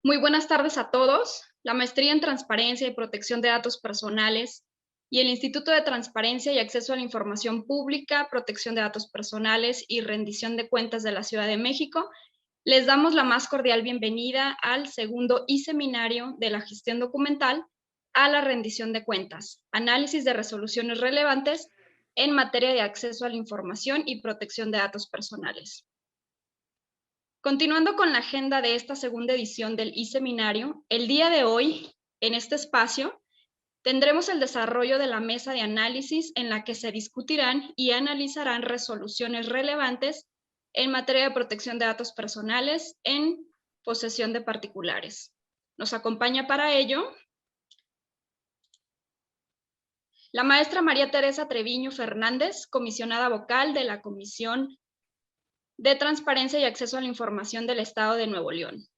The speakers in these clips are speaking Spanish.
Muy buenas tardes a todos. La Maestría en Transparencia y Protección de Datos Personales y el Instituto de Transparencia y Acceso a la Información Pública, Protección de Datos Personales y Rendición de Cuentas de la Ciudad de México les damos la más cordial bienvenida al segundo seminario de la gestión documental a la rendición de cuentas, análisis de resoluciones relevantes en materia de acceso a la información y protección de datos personales. Continuando con la agenda de esta segunda edición del seminario, el día de hoy, en este espacio, tendremos el desarrollo de la mesa de análisis en la que se discutirán y analizarán resoluciones relevantes en materia de protección de datos personales en posesión de particulares. Nos acompaña para ello la maestra María Teresa Treviño Fernández, comisionada vocal de la Comisión de Transparencia y Acceso a la Información del Estado de Nuevo León.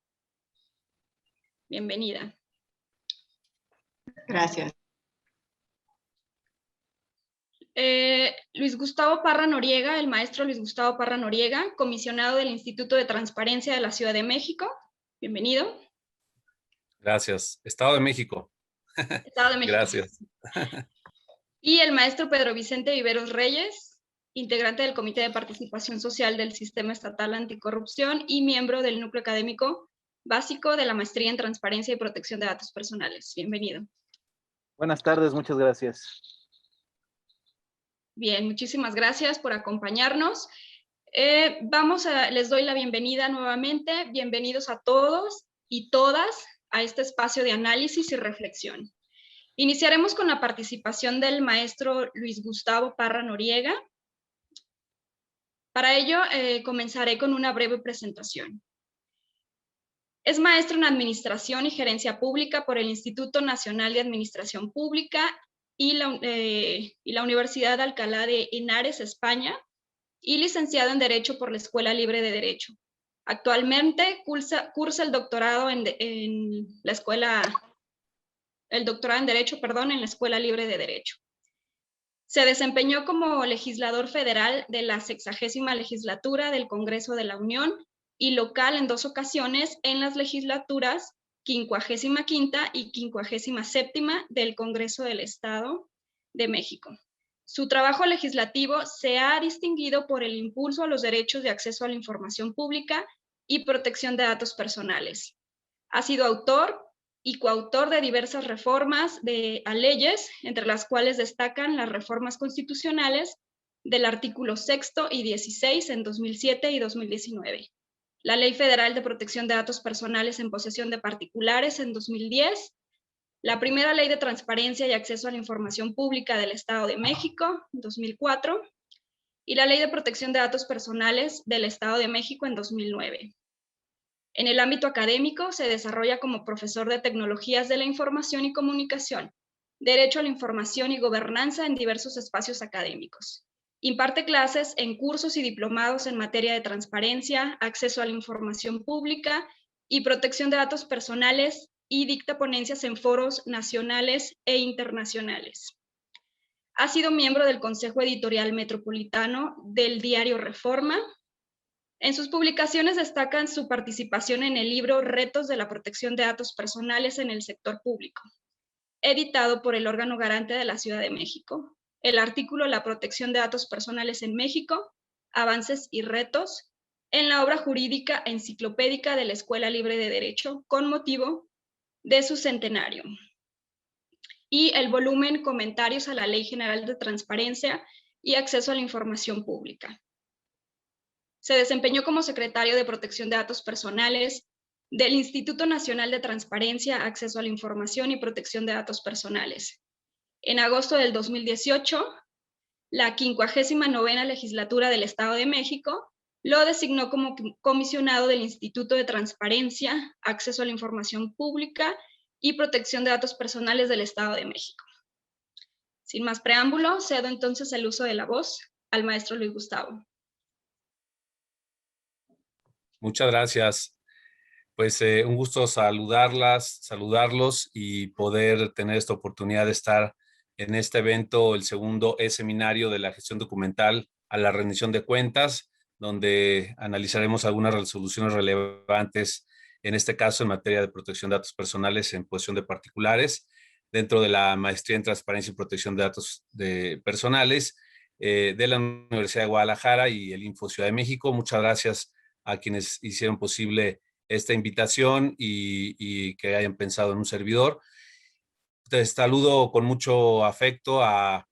Bienvenida. Gracias. Luis Gustavo Parra Noriega, el maestro Luis Gustavo Parra Noriega, comisionado del Instituto de Transparencia de la Ciudad de México. Bienvenido. Gracias. Estado de México. Estado de México. Gracias. Y el maestro Pedro Vicente Viveros Reyes, integrante del Comité de Participación Social del Sistema Estatal Anticorrupción y miembro del Núcleo Académico Básico de la Maestría en Transparencia y Protección de Datos Personales. Bienvenido. Buenas tardes, muchas gracias. Bien, muchísimas gracias por acompañarnos. Les doy la bienvenida nuevamente. Bienvenidos a todos y todas a este espacio de análisis y reflexión. Iniciaremos con la participación del maestro Luis Gustavo Parra Noriega. Para ello, comenzaré con una breve presentación. Es maestro en Administración y Gerencia Pública por el Instituto Nacional de Administración Pública y la Universidad de Alcalá de Henares, España, y licenciado en Derecho por la Escuela Libre de Derecho. Actualmente cursa el doctorado en Derecho, en la Escuela Libre de Derecho. Se desempeñó como legislador federal de la 60ª legislatura del Congreso de la Unión y local en 2 ocasiones en las legislaturas 55ª y 57ª del Congreso del Estado de México. Su trabajo legislativo se ha distinguido por el impulso a los derechos de acceso a la información pública y protección de datos personales. Ha sido autor y coautor de diversas reformas a leyes, entre las cuales destacan las reformas constitucionales del artículo 6º y 16 en 2007 y 2019. La Ley Federal de Protección de Datos Personales en posesión de particulares en 2010, la primera Ley de Transparencia y Acceso a la Información Pública del Estado de México en 2004 y la Ley de Protección de Datos Personales del Estado de México en 2009. En el ámbito académico se desarrolla como profesor de Tecnologías de la Información y Comunicación, Derecho a la Información y Gobernanza en diversos espacios académicos. Imparte clases en cursos y diplomados en materia de transparencia, acceso a la información pública y protección de datos personales y dicta ponencias en foros nacionales e internacionales. Ha sido miembro del Consejo Editorial Metropolitano del diario Reforma. En sus publicaciones destacan su participación en el libro Retos de la Protección de Datos Personales en el Sector Público, editado por el órgano garante de la Ciudad de México, el artículo La protección de datos personales en México, avances y retos, en la obra jurídica enciclopédica de la Escuela Libre de Derecho, con motivo de su centenario, y el volumen Comentarios a la Ley General de Transparencia y Acceso a la Información Pública. Se desempeñó como secretario de Protección de Datos Personales del Instituto Nacional de Transparencia, Acceso a la Información y Protección de Datos Personales. En agosto del 2018, la 59ª legislatura del Estado de México lo designó como comisionado del Instituto de Transparencia, Acceso a la Información Pública y Protección de Datos Personales del Estado de México. Sin más preámbulo, cedo entonces el uso de la voz al maestro Luis Gustavo. Muchas gracias. Pues un gusto saludarlos y poder tener esta oportunidad de estar en este evento, el segundo seminario de la gestión documental a la rendición de cuentas, donde analizaremos algunas resoluciones relevantes en este caso en materia de protección de datos personales en posesión de particulares, dentro de la maestría en transparencia y protección de datos personales de la Universidad de Guadalajara y el Info Ciudad de México. Muchas gracias a quienes hicieron posible esta invitación y que hayan pensado en un servidor. Te saludo con mucho afecto a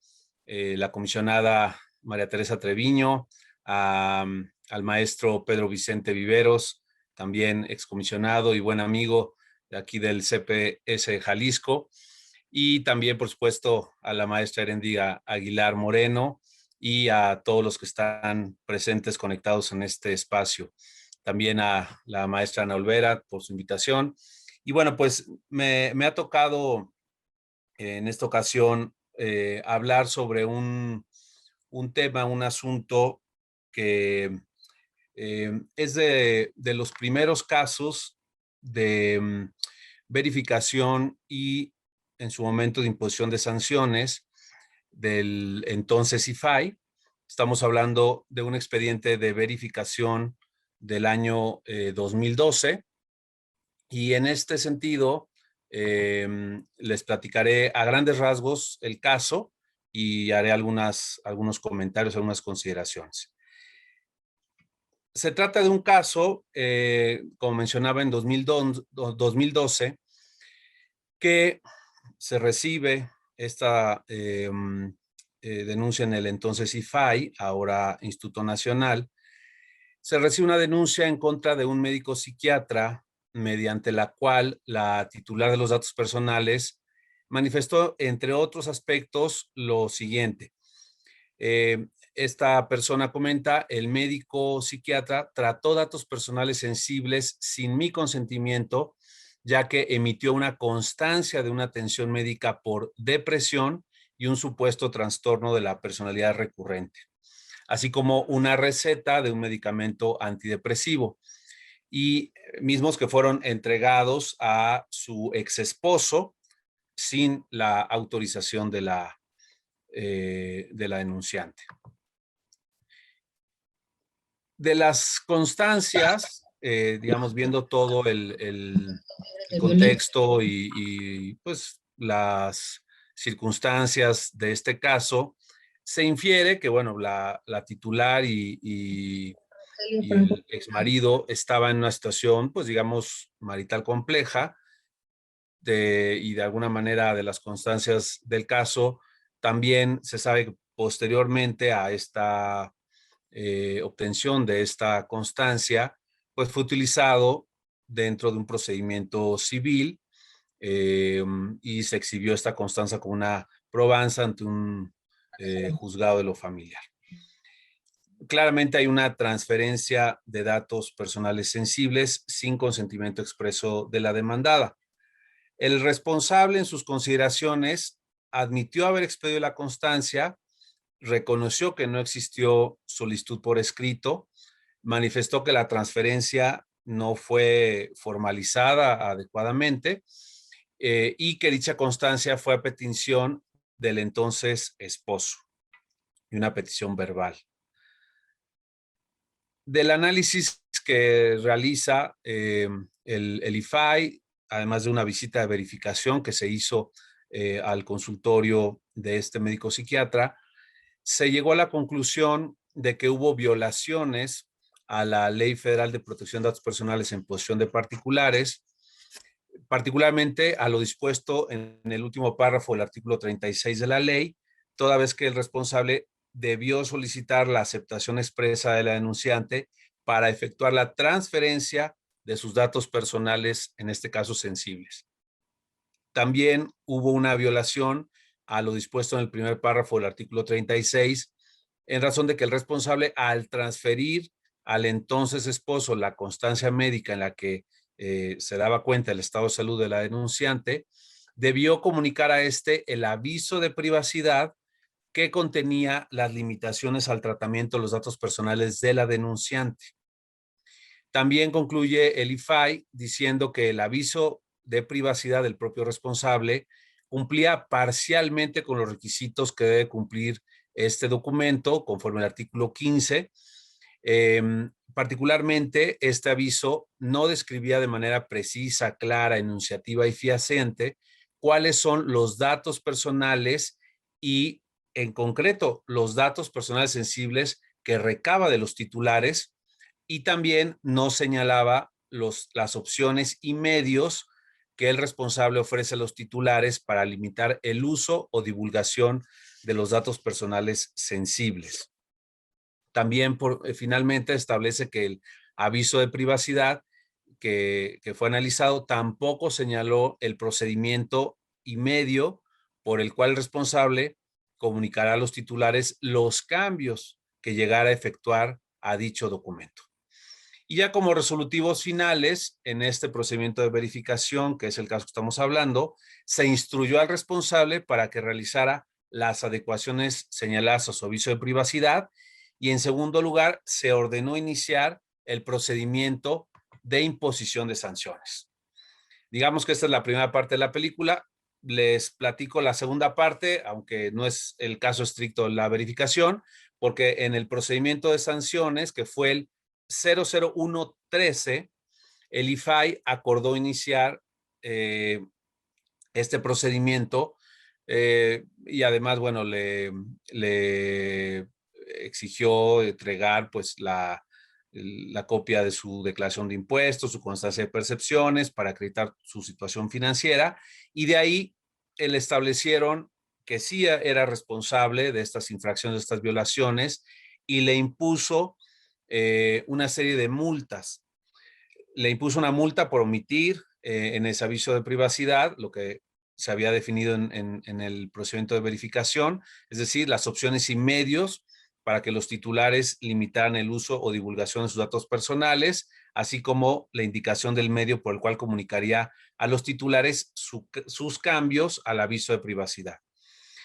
la comisionada María Teresa Treviño, al maestro Pedro Vicente Viveros, también excomisionado y buen amigo de aquí del CPS de Jalisco, y también, por supuesto, a la maestra Erendiga Aguilar Moreno y a todos los que están presentes conectados en este espacio. También a la maestra Ana Olvera por su invitación. Y bueno, pues me ha tocado en esta ocasión hablar sobre un tema, un asunto que es de los primeros casos de verificación y en su momento de imposición de sanciones del entonces IFAI. Estamos hablando de un expediente de verificación del año 2012 y en este sentido les platicaré a grandes rasgos el caso y haré algunos comentarios, algunas consideraciones. Se trata de un caso, como mencionaba, en 2012, que se recibe esta denuncia en el entonces IFAI, ahora Instituto Nacional. Se recibe una denuncia en contra de un médico psiquiatra mediante la cual la titular de los datos personales manifestó, entre otros aspectos, lo siguiente. Esta persona comenta: el médico psiquiatra trató datos personales sensibles sin mi consentimiento, ya que emitió una constancia de una atención médica por depresión y un supuesto trastorno de la personalidad recurrente, así como una receta de un medicamento antidepresivo, y mismos que fueron entregados a su ex esposo sin la autorización de la denunciante. De las constancias, digamos, viendo todo el contexto y pues las circunstancias de este caso, se infiere que, bueno, la titular y el exmarido estaba en una situación, pues digamos, marital compleja, y de alguna manera de las constancias del caso, también se sabe que posteriormente a esta obtención de esta constancia, pues fue utilizado dentro de un procedimiento civil y se exhibió esta constancia como una probanza ante un juzgado de lo familiar. Claramente hay una transferencia de datos personales sensibles sin consentimiento expreso de la demandada. El responsable, en sus consideraciones, admitió haber expedido la constancia, reconoció que no existió solicitud por escrito, manifestó que la transferencia no fue formalizada adecuadamente y que dicha constancia fue a petición del entonces esposo y una petición verbal. Del análisis que realiza el IFAI, además de una visita de verificación que se hizo al consultorio de este médico psiquiatra, se llegó a la conclusión de que hubo violaciones a la Ley Federal de Protección de Datos Personales en posesión de particulares, particularmente a lo dispuesto en el último párrafo del artículo 36 de la ley, toda vez que el responsable debió solicitar la aceptación expresa de la denunciante para efectuar la transferencia de sus datos personales, en este caso sensibles. También hubo una violación a lo dispuesto en el primer párrafo del artículo 36, en razón de que el responsable, al transferir al entonces esposo la constancia médica en la que se daba cuenta del estado de salud de la denunciante, debió comunicar a este el aviso de privacidad que contenía las limitaciones al tratamiento de los datos personales de la denunciante. También concluye el IFAI diciendo que el aviso de privacidad del propio responsable cumplía parcialmente con los requisitos que debe cumplir este documento, conforme al artículo 15, Particularmente, este aviso no describía de manera precisa, clara, enunciativa y fehaciente cuáles son los datos personales y, en concreto, los datos personales sensibles que recaba de los titulares, y también no señalaba las opciones y medios que el responsable ofrece a los titulares para limitar el uso o divulgación de los datos personales sensibles. También finalmente establece que el aviso de privacidad que fue analizado tampoco señaló el procedimiento y medio por el cual el responsable comunicará a los titulares los cambios que llegara a efectuar a dicho documento. Y ya como resolutivos finales, en este procedimiento de verificación, que es el caso que estamos hablando, se instruyó al responsable para que realizara las adecuaciones señaladas a su aviso de privacidad, y en segundo lugar, se ordenó iniciar el procedimiento de imposición de sanciones. Digamos que esta es la primera parte de la película. Les platico la segunda parte, aunque no es el caso estricto de la verificación, porque en el procedimiento de sanciones, que fue el 00113, el IFAI acordó iniciar este procedimiento y además, bueno, le exigió entregar pues la copia de su declaración de impuestos, su constancia de percepciones para acreditar su situación financiera, y de ahí le establecieron que sí era responsable de estas infracciones, de estas violaciones, y le impuso una serie de multas. Le impuso una multa por omitir en ese aviso de privacidad lo que se había definido en el procedimiento de verificación, es decir, las opciones y medios para que los titulares limitaran el uso o divulgación de sus datos personales, así como la indicación del medio por el cual comunicaría a los titulares sus cambios al aviso de privacidad.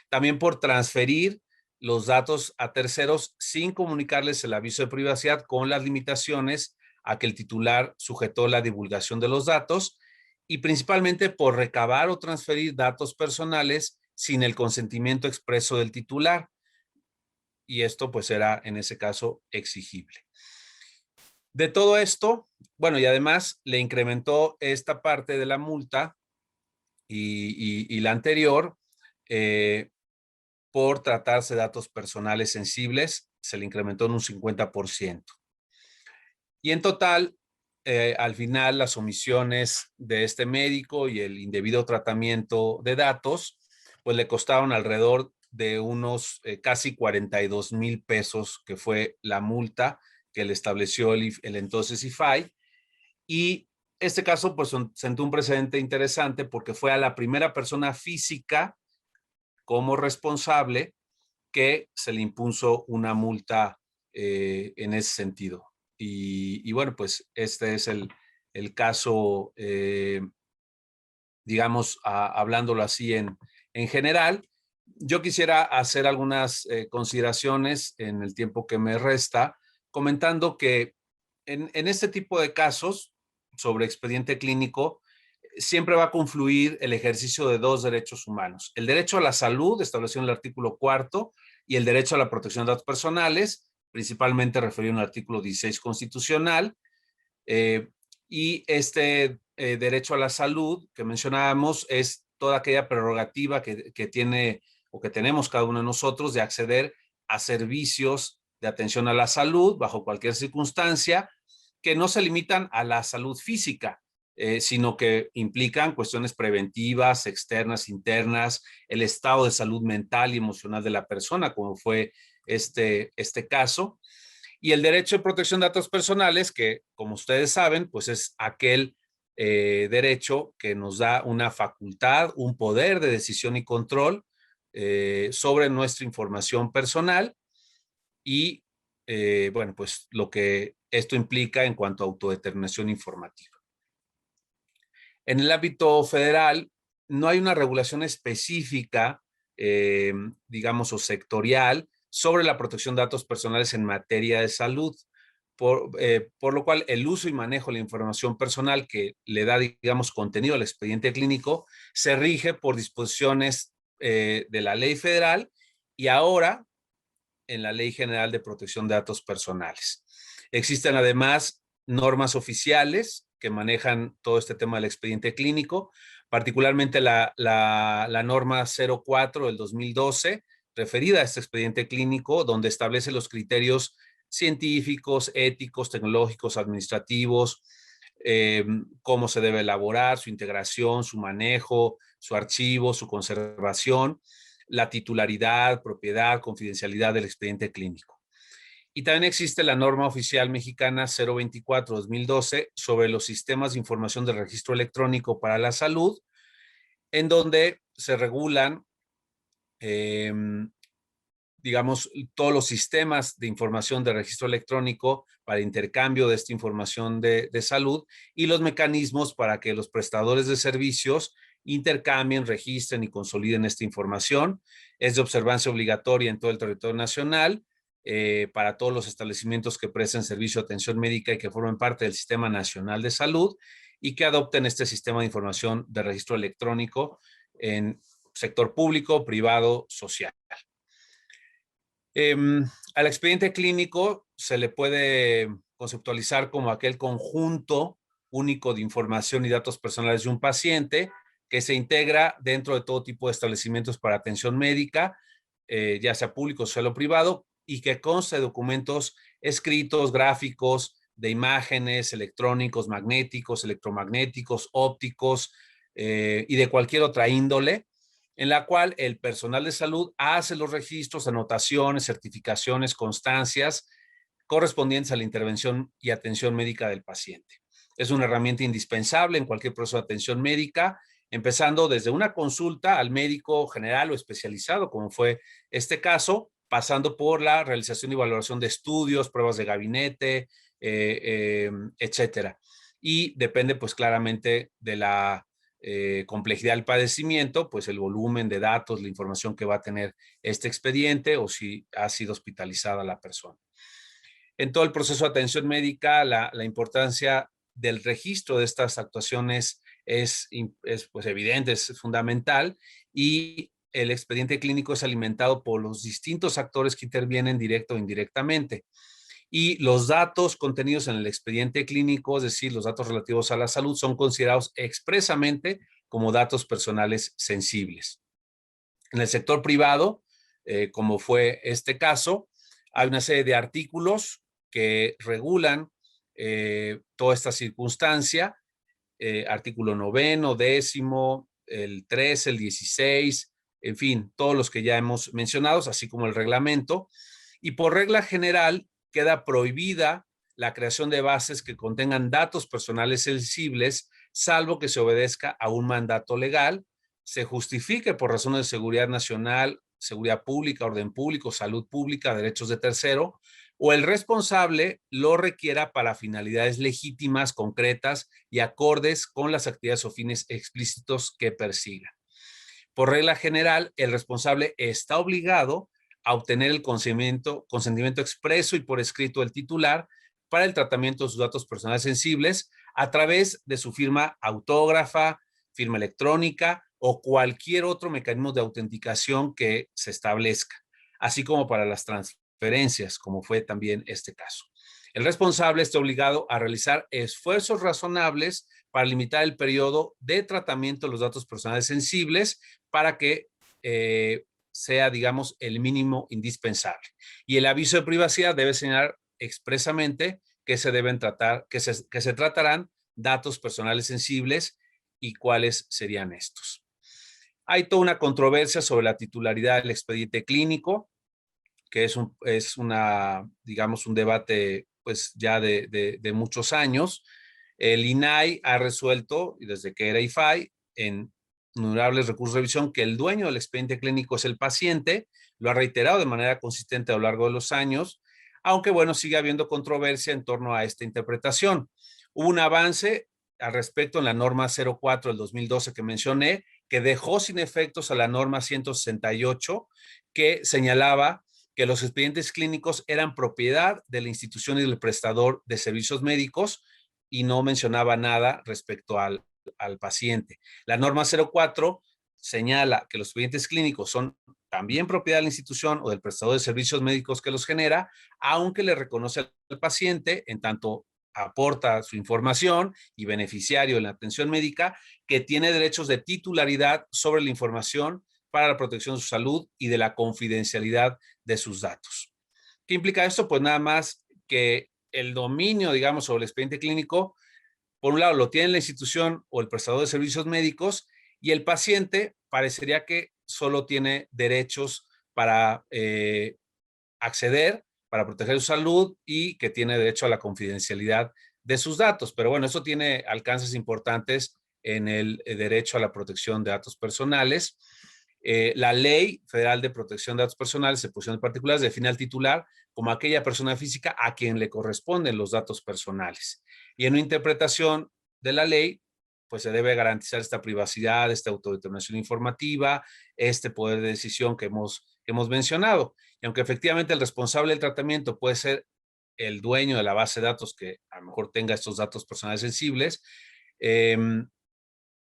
También por transferir los datos a terceros sin comunicarles el aviso de privacidad, con las limitaciones a que el titular sujetó la divulgación de los datos, y principalmente por recabar o transferir datos personales sin el consentimiento expreso del titular. Y esto pues era en ese caso exigible. De todo esto, bueno, y además le incrementó esta parte de la multa y la anterior por tratarse de datos personales sensibles, se le incrementó en un 50%. Y en total, al final, las omisiones de este médico y el indebido tratamiento de datos, pues le costaron alrededor de unos casi 42,000 pesos, que fue la multa que le estableció el entonces IFAI. Y este caso, pues, sentó un precedente interesante porque fue a la primera persona física como responsable que se le impuso una multa en ese sentido. Y bueno, pues este es el caso, digamos, hablándolo así en general. Yo quisiera hacer algunas consideraciones en el tiempo que me resta, comentando que en este tipo de casos sobre expediente clínico, siempre va a confluir el ejercicio de dos derechos humanos: el derecho a la salud, establecido en el artículo 4, y el derecho a la protección de datos personales, principalmente referido en el artículo 16 constitucional. Y este derecho a la salud que mencionábamos es toda aquella prerrogativa que tiene o que tenemos cada uno de nosotros de acceder a servicios de atención a la salud bajo cualquier circunstancia, que no se limitan a la salud física, sino que implican cuestiones preventivas, externas, internas, el estado de salud mental y emocional de la persona, como fue este caso. Y el derecho de protección de datos personales, que, como ustedes saben, pues es aquel derecho que nos da una facultad, un poder de decisión y control sobre nuestra información personal y, bueno, pues lo que esto implica en cuanto a autodeterminación informativa. En el ámbito federal, no hay una regulación específica, digamos, o sectorial sobre la protección de datos personales en materia de salud, por lo cual el uso y manejo de la información personal que le da, digamos, contenido al expediente clínico se rige por disposiciones de la ley federal, y ahora en la Ley General de Protección de Datos Personales. Existen además normas oficiales que manejan todo este tema del expediente clínico, particularmente la norma 04 del 2012, referida a este expediente clínico, donde establece los criterios científicos, éticos, tecnológicos, administrativos, cómo se debe elaborar, su integración, su manejo, su archivo, su conservación, la titularidad, propiedad, confidencialidad del expediente clínico. Y también existe la norma oficial mexicana 024-2012 sobre los sistemas de información del registro electrónico para la salud, en donde se regulan, digamos, todos los sistemas de información de registro electrónico para intercambio de esta información de salud y los mecanismos para que los prestadores de servicios intercambien, registren y consoliden esta información. Es de observancia obligatoria en todo el territorio nacional para todos los establecimientos que presten servicio de atención médica y que formen parte del Sistema Nacional de Salud y que adopten este sistema de información de registro electrónico en sector público, privado, social. Al expediente clínico se le puede conceptualizar como aquel conjunto único de información y datos personales de un paciente que se integra dentro de todo tipo de establecimientos para atención médica, ya sea público, social o privado, y que consta de documentos escritos, gráficos, de imágenes, electrónicos, magnéticos, electromagnéticos, ópticos y de cualquier otra índole, en la cual el personal de salud hace los registros, anotaciones, certificaciones, constancias correspondientes a la intervención y atención médica del paciente. Es una herramienta indispensable en cualquier proceso de atención médica, empezando desde una consulta al médico general o especializado, como fue este caso, pasando por la realización y valoración de estudios, pruebas de gabinete, etcétera. Y depende pues claramente de la complejidad del padecimiento, pues el volumen de datos, la información que va a tener este expediente o si ha sido hospitalizada la persona. En todo el proceso de atención médica, la importancia del registro de estas actuaciones es pues evidente, es fundamental, y el expediente clínico es alimentado por los distintos actores que intervienen directo o indirectamente. Y los datos contenidos en el expediente clínico, es decir, los datos relativos a la salud, son considerados expresamente como datos personales sensibles. En el sector privado, como fue este caso, hay una serie de artículos que regulan toda esta circunstancia, artículo 9, 10, el 13, el 16, en fin, todos los que ya hemos mencionado, así como el reglamento. Y por regla general, queda prohibida la creación de bases que contengan datos personales sensibles, salvo que se obedezca a un mandato legal, se justifique por razones de seguridad nacional, seguridad pública, orden público, salud pública, derechos de tercero, o el responsable lo requiera para finalidades legítimas, concretas y acordes con las actividades o fines explícitos que persiga. Por regla general, el responsable está obligado a obtener el consentimiento expreso y por escrito del titular para el tratamiento de sus datos personales sensibles a través de su firma autógrafa, firma electrónica o cualquier otro mecanismo de autenticación que se establezca, así como para las transferencias, como fue también este caso. El responsable está obligado a realizar esfuerzos razonables para limitar el periodo de tratamiento de los datos personales sensibles para que sea, digamos, el mínimo indispensable. Y el aviso de privacidad debe señalar expresamente que se deben tratar, que se tratarán datos personales sensibles y cuáles serían estos. Hay toda una controversia sobre la titularidad del expediente clínico, que es una, digamos, un debate pues ya de muchos años. El INAI ha resuelto, y desde que era IFAI, en innumerables recursos de revisión, que el dueño del expediente clínico es el paciente, lo ha reiterado de manera consistente a lo largo de los años, aunque bueno, sigue habiendo controversia en torno a esta interpretación. Hubo un avance al respecto en la norma 04 del 2012 que mencioné, que dejó sin efectos a la norma 168, que señalaba que los expedientes clínicos eran propiedad de la institución y del prestador de servicios médicos y no mencionaba nada respecto al paciente. La norma 04 señala que los expedientes clínicos son también propiedad de la institución o del prestador de servicios médicos que los genera, aunque le reconoce al paciente, en tanto aporta su información y beneficiario en la atención médica, que tiene derechos de titularidad sobre la información para la protección de su salud y de la confidencialidad de sus datos. ¿Qué implica esto? Pues nada más que el dominio, digamos, sobre el expediente clínico, por un lado, lo tiene la institución o el prestador de servicios médicos, y el paciente parecería que solo tiene derechos para acceder, para proteger su salud, y que tiene derecho a la confidencialidad de sus datos. Pero bueno, eso tiene alcances importantes en el derecho a la protección de datos personales. La Ley Federal de Protección de Datos Personales y Protección de Particulares define al titular como aquella persona física a quien le corresponden los datos personales. Y en una interpretación de la ley, pues se debe garantizar esta privacidad, esta autodeterminación informativa, este poder de decisión que hemos mencionado. Y aunque efectivamente el responsable del tratamiento puede ser el dueño de la base de datos que a lo mejor tenga estos datos personales sensibles,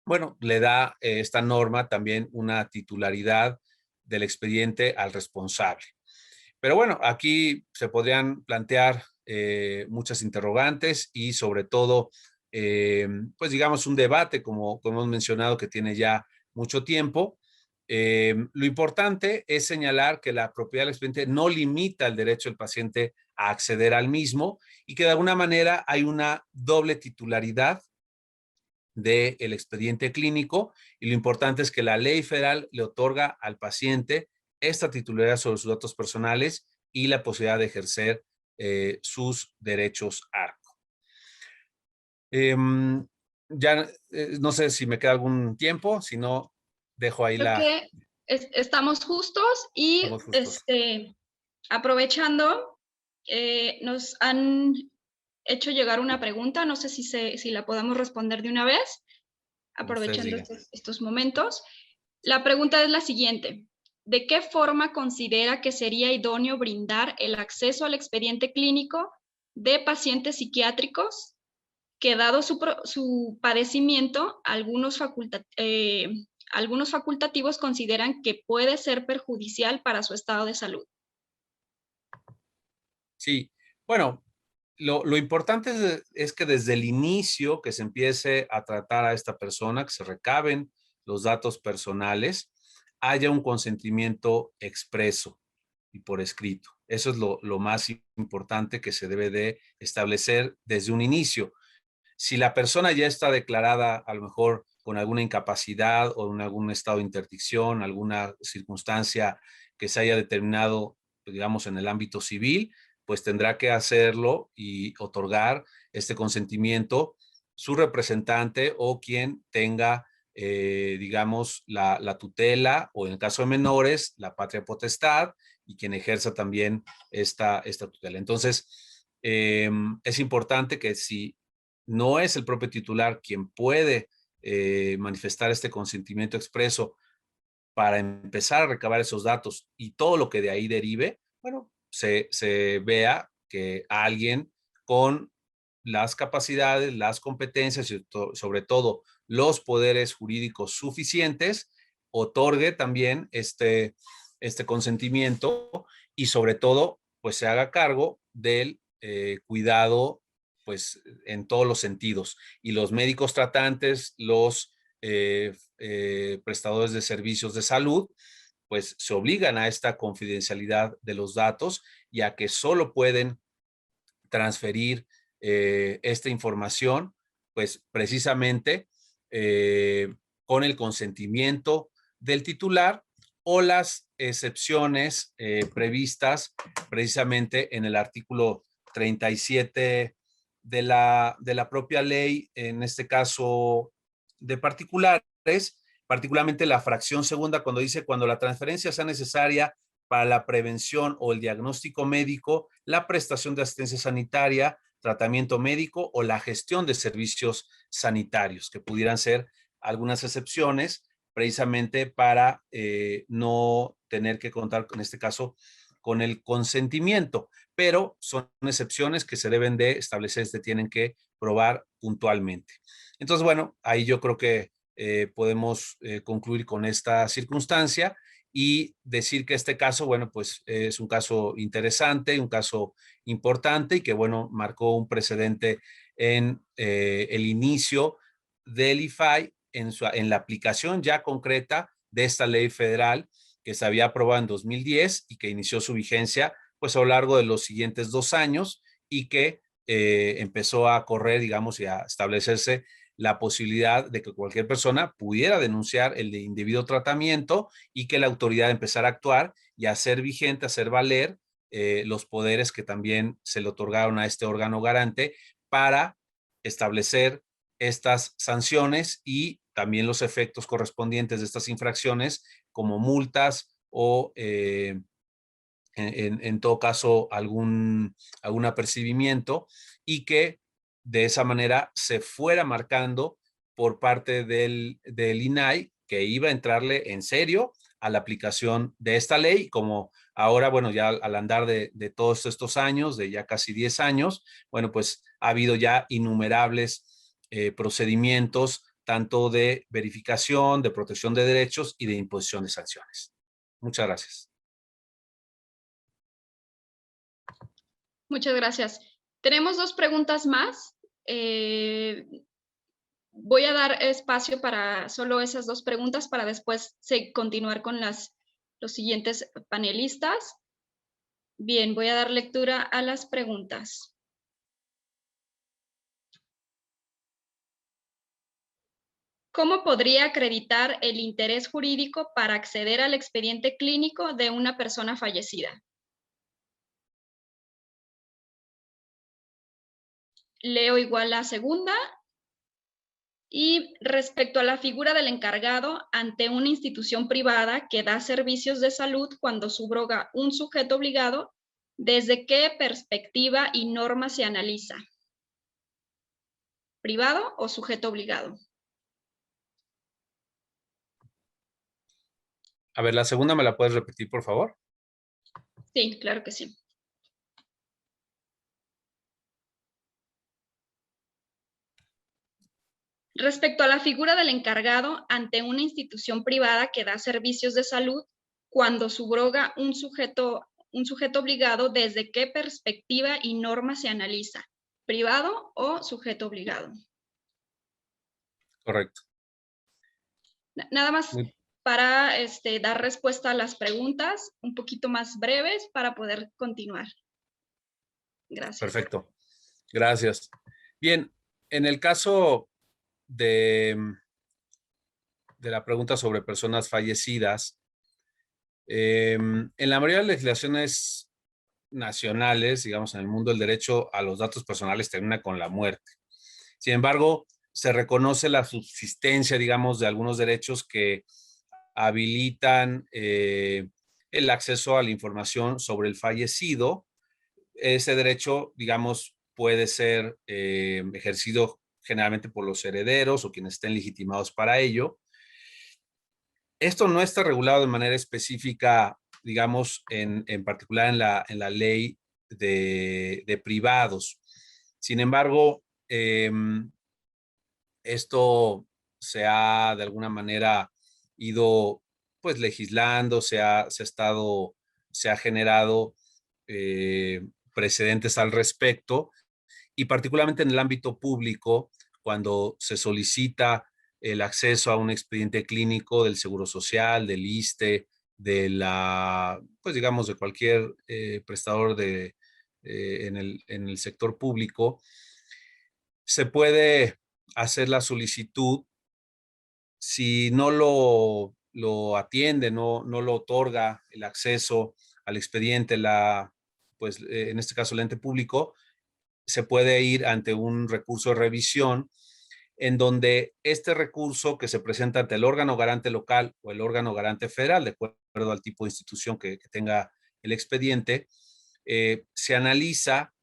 bueno, le da esta norma también una titularidad del expediente al responsable. Pero bueno, aquí se podrían plantear muchas interrogantes y sobre todo, pues digamos, un debate, como hemos mencionado, que tiene ya mucho tiempo. Lo importante es señalar que la propiedad del expediente no limita el derecho del paciente a acceder al mismo, y que de alguna manera hay una doble titularidad del expediente clínico, y lo importante es que la ley federal le otorga al paciente esta titularidad sobre sus datos personales y la posibilidad de ejercer sus derechos ARCO. Ya no sé si me queda algún tiempo, si no, dejo ahí Creo que estamos justos y Estamos justos. Aprovechando, nos han hecho llegar una pregunta, no sé si la podemos responder de una vez, aprovechando estos momentos. La pregunta es la siguiente: ¿de qué forma considera que sería idóneo brindar el acceso al expediente clínico de pacientes psiquiátricos que, dado su padecimiento, algunos facultativos consideran que puede ser perjudicial para su estado de salud? Sí, bueno, lo importante es que desde el inicio que se empiece a tratar a esta persona, que se recaben los datos personales, haya un consentimiento expreso y por escrito. Eso es lo más importante que se debe de establecer desde un inicio. Si la persona ya está declarada a lo mejor con alguna incapacidad o en algún estado de interdicción, alguna circunstancia que se haya determinado, digamos, en el ámbito civil, pues tendrá que hacerlo y otorgar este consentimiento su representante o quien tenga, digamos, la tutela, o en el caso de menores, la patria potestad, y quien ejerza también esta tutela. Entonces, es importante que si no es el propio titular quien puede manifestar este consentimiento expreso para empezar a recabar esos datos y todo lo que de ahí derive, bueno, se vea que alguien con las capacidades, las competencias y sobre todo los poderes jurídicos suficientes otorgue también este consentimiento, y sobre todo pues se haga cargo del cuidado pues en todos los sentidos, y los médicos tratantes, los prestadores de servicios de salud, pues se obligan a esta confidencialidad de los datos y a que solo pueden transferir esta información, pues precisamente con el consentimiento del titular, o las excepciones previstas precisamente en el artículo 37 de la propia ley, en este caso de particulares, particularmente la fracción segunda, cuando dice: cuando la transferencia sea necesaria para la prevención o el diagnóstico médico, la prestación de asistencia sanitaria, tratamiento médico o la gestión de servicios sanitarios, que pudieran ser algunas excepciones precisamente para no tener que contar, en este caso, con el consentimiento, pero son excepciones que se deben de establecer, se tienen que probar puntualmente. Entonces, bueno, ahí yo creo que podemos concluir con esta circunstancia y decir que este caso, bueno, pues es un caso interesante, un caso importante y que, bueno, marcó un precedente en el inicio del IFAI en la aplicación ya concreta de esta ley federal que se había aprobado en 2010 y que inició su vigencia pues a lo largo de los siguientes 2 años y que empezó a correr, digamos, y a establecerse la posibilidad de que cualquier persona pudiera denunciar el de indebido tratamiento y que la autoridad empezara a actuar y a hacer vigente, a hacer valer los poderes que también se le otorgaron a este órgano garante para establecer estas sanciones y también los efectos correspondientes de estas infracciones como multas o en todo caso algún apercibimiento y que de esa manera se fuera marcando por parte del INAI que iba a entrarle en serio a la aplicación de esta ley, como ahora, bueno, ya al andar de todos estos años, de ya casi 10 años, bueno, pues ha habido ya innumerables procedimientos, tanto de verificación, de protección de derechos y de imposición de sanciones. Muchas gracias. Muchas gracias. Tenemos 2 preguntas más. Voy a dar espacio para solo esas 2 preguntas para después continuar con los siguientes panelistas. Bien, voy a dar lectura a las preguntas. ¿Cómo podría acreditar el interés jurídico para acceder al expediente clínico de una persona fallecida? Leo igual la segunda. Y respecto a la figura del encargado ante una institución privada que da servicios de salud cuando subroga un sujeto obligado, ¿desde qué perspectiva y norma se analiza? ¿Privado o sujeto obligado? A ver, la segunda, ¿me la puedes repetir, por favor? Sí, claro que sí. Respecto a la figura del encargado ante una institución privada que da servicios de salud, cuando subroga un sujeto obligado, ¿desde qué perspectiva y norma se analiza? ¿Privado o sujeto obligado? Correcto. Nada más para dar respuesta a las preguntas un poquito más breves para poder continuar. Gracias. Perfecto. Gracias. Bien, en el caso de la pregunta sobre personas fallecidas, en la mayoría de las legislaciones nacionales, digamos, en el mundo del derecho a los datos personales termina con la muerte. Sin embargo, se reconoce la subsistencia, digamos, de algunos derechos que habilitan el acceso a la información sobre el fallecido. Ese derecho, digamos, puede ser ejercido generalmente por los herederos o quienes estén legitimados para ello. Esto no está regulado de manera específica, digamos, en particular en la ley de privados. Sin embargo, esto se ha de alguna manera ido pues legislando, se ha generado precedentes al respecto y particularmente en el ámbito público, cuando se solicita el acceso a un expediente clínico del Seguro Social, del ISSSTE, de la, pues digamos, de cualquier prestador en el sector público, se puede hacer la solicitud. Si no lo atiende, no lo otorga el acceso al expediente, pues en este caso el ente público, se puede ir ante un recurso de revisión en donde este recurso que se presenta ante el órgano garante local o el órgano garante federal, de acuerdo al tipo de institución que tenga el expediente, se analiza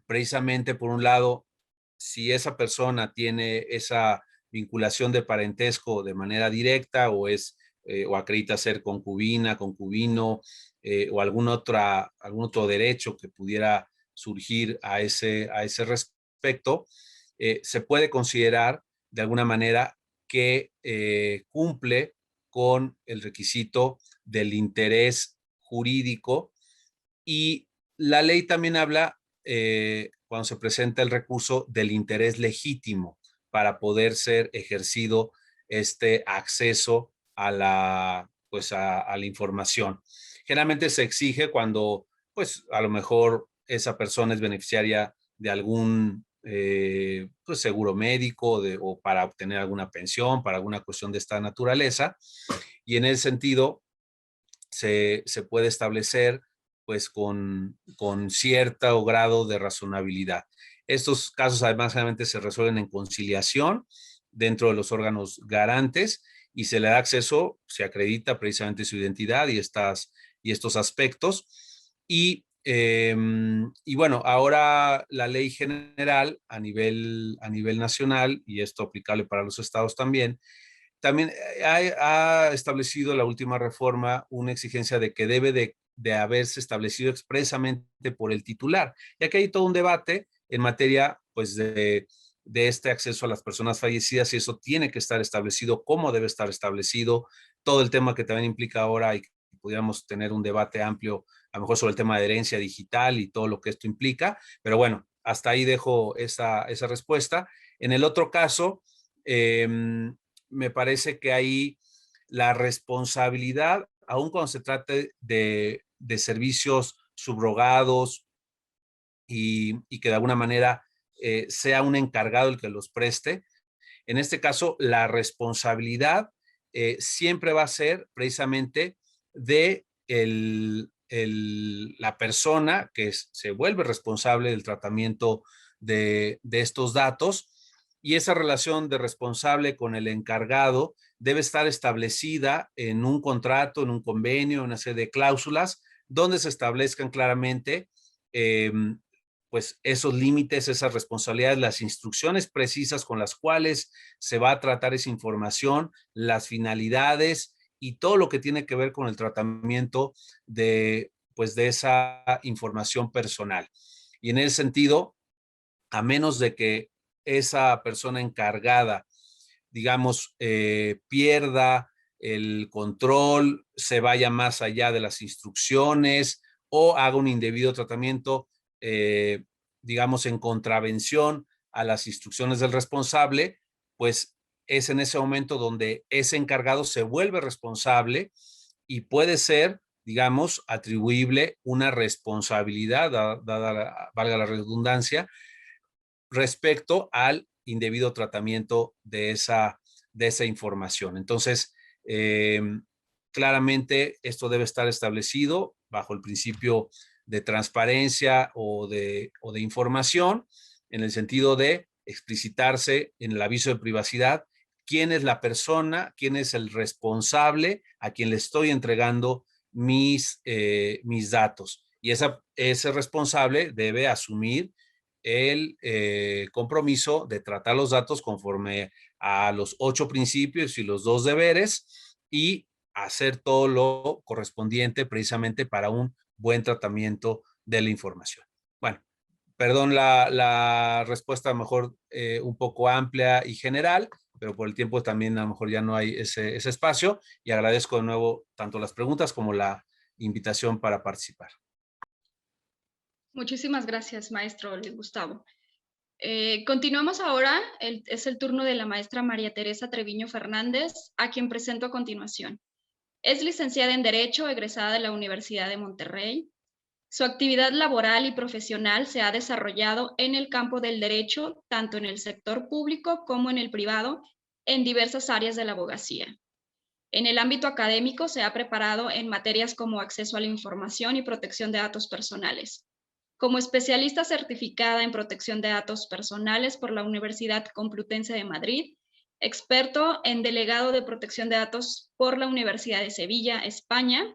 precisamente, por un lado, si esa persona tiene esa vinculación de parentesco de manera directa o o acredita ser concubina, concubino o algún otro derecho que pudiera surgir a ese respecto, se puede considerar de alguna manera que cumple con el requisito del interés jurídico, y la ley también habla, cuando se presenta el recurso, del interés legítimo para poder ser ejercido este acceso a la, pues a la información. Generalmente se exige cuando, pues a lo mejor esa persona es beneficiaria de algún pues, seguro médico o para obtener alguna pensión, para alguna cuestión de esta naturaleza, y en ese sentido se puede establecer pues con cierto grado de razonabilidad. Estos casos además generalmente se resuelven en conciliación dentro de los órganos garantes y se le da acceso, se acredita precisamente su identidad y estos aspectos. Y bueno, ahora la ley general a nivel nacional, y esto aplicable para los estados también ha establecido la última reforma una exigencia de que debe de haberse establecido expresamente por el titular. Y aquí hay todo un debate en materia pues, de este acceso a las personas fallecidas, y eso tiene que estar establecido, cómo debe estar establecido, todo el tema que también implica ahora, y pudiéramos tener un debate amplio, a lo mejor sobre el tema de herencia digital y todo lo que esto implica, pero bueno, hasta ahí dejo esa respuesta. En el otro caso, me parece que ahí la responsabilidad, aun cuando se trate de servicios subrogados y que de alguna manera sea un encargado el que los preste, en este caso la responsabilidad siempre va a ser precisamente de la persona que se vuelve responsable del tratamiento de estos datos, y esa relación de responsable con el encargado debe estar establecida en un contrato, en un convenio, en una serie de cláusulas, donde se establezcan claramente pues esos límites, esas responsabilidades, las instrucciones precisas con las cuales se va a tratar esa información, las finalidades y todo lo que tiene que ver con el tratamiento pues de esa información personal. Y en ese sentido, a menos de que esa persona encargada, digamos, pierda el control, se vaya más allá de las instrucciones o haga un indebido tratamiento, digamos, en contravención a las instrucciones del responsable, pues es en ese momento donde ese encargado se vuelve responsable y puede ser, digamos, atribuible una responsabilidad, dada valga la redundancia, respecto al indebido tratamiento de esa información. Entonces, claramente esto debe estar establecido bajo el principio de transparencia o de información, en el sentido de explicitarse en el aviso de privacidad quién es la persona, quién es el responsable a quien le estoy entregando mis datos. Y ese responsable debe asumir el compromiso de tratar los datos conforme a los 8 principios y los 2 deberes, y hacer todo lo correspondiente precisamente para un buen tratamiento de la información. Bueno, perdón la respuesta a lo mejor un poco amplia y general, pero por el tiempo también a lo mejor ya no hay ese espacio, y agradezco de nuevo tanto las preguntas como la invitación para participar. Muchísimas gracias, maestro Luis Gustavo. Continuamos ahora, es el turno de la maestra María Teresa Treviño Fernández, a quien presento a continuación. Es licenciada en Derecho, egresada de la Universidad de Monterrey. Su actividad laboral y profesional se ha desarrollado en el campo del derecho, tanto en el sector público como en el privado, en diversas áreas de la abogacía. En el ámbito académico se ha preparado en materias como acceso a la información y protección de datos personales. Como especialista certificada en protección de datos personales por la Universidad Complutense de Madrid, experto en delegado de protección de datos por la Universidad de Sevilla, España,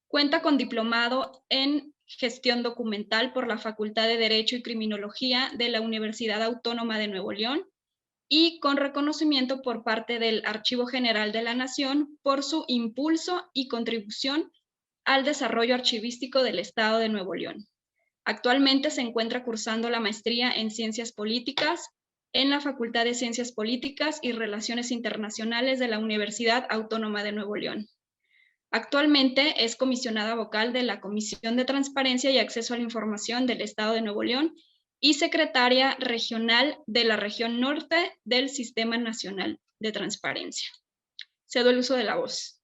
cuenta con diplomado en gestión documental por la Facultad de Derecho y Criminología de la Universidad Autónoma de Nuevo León y con reconocimiento por parte del Archivo General de la Nación por su impulso y contribución al desarrollo archivístico del Estado de Nuevo León. Actualmente se encuentra cursando la maestría en Ciencias Políticas en la Facultad de Ciencias Políticas y Relaciones Internacionales de la Universidad Autónoma de Nuevo León. Actualmente es comisionada vocal de la Comisión de Transparencia y Acceso a la Información del Estado de Nuevo León y secretaria regional de la región norte del Sistema Nacional de Transparencia. Cedo el uso de la voz.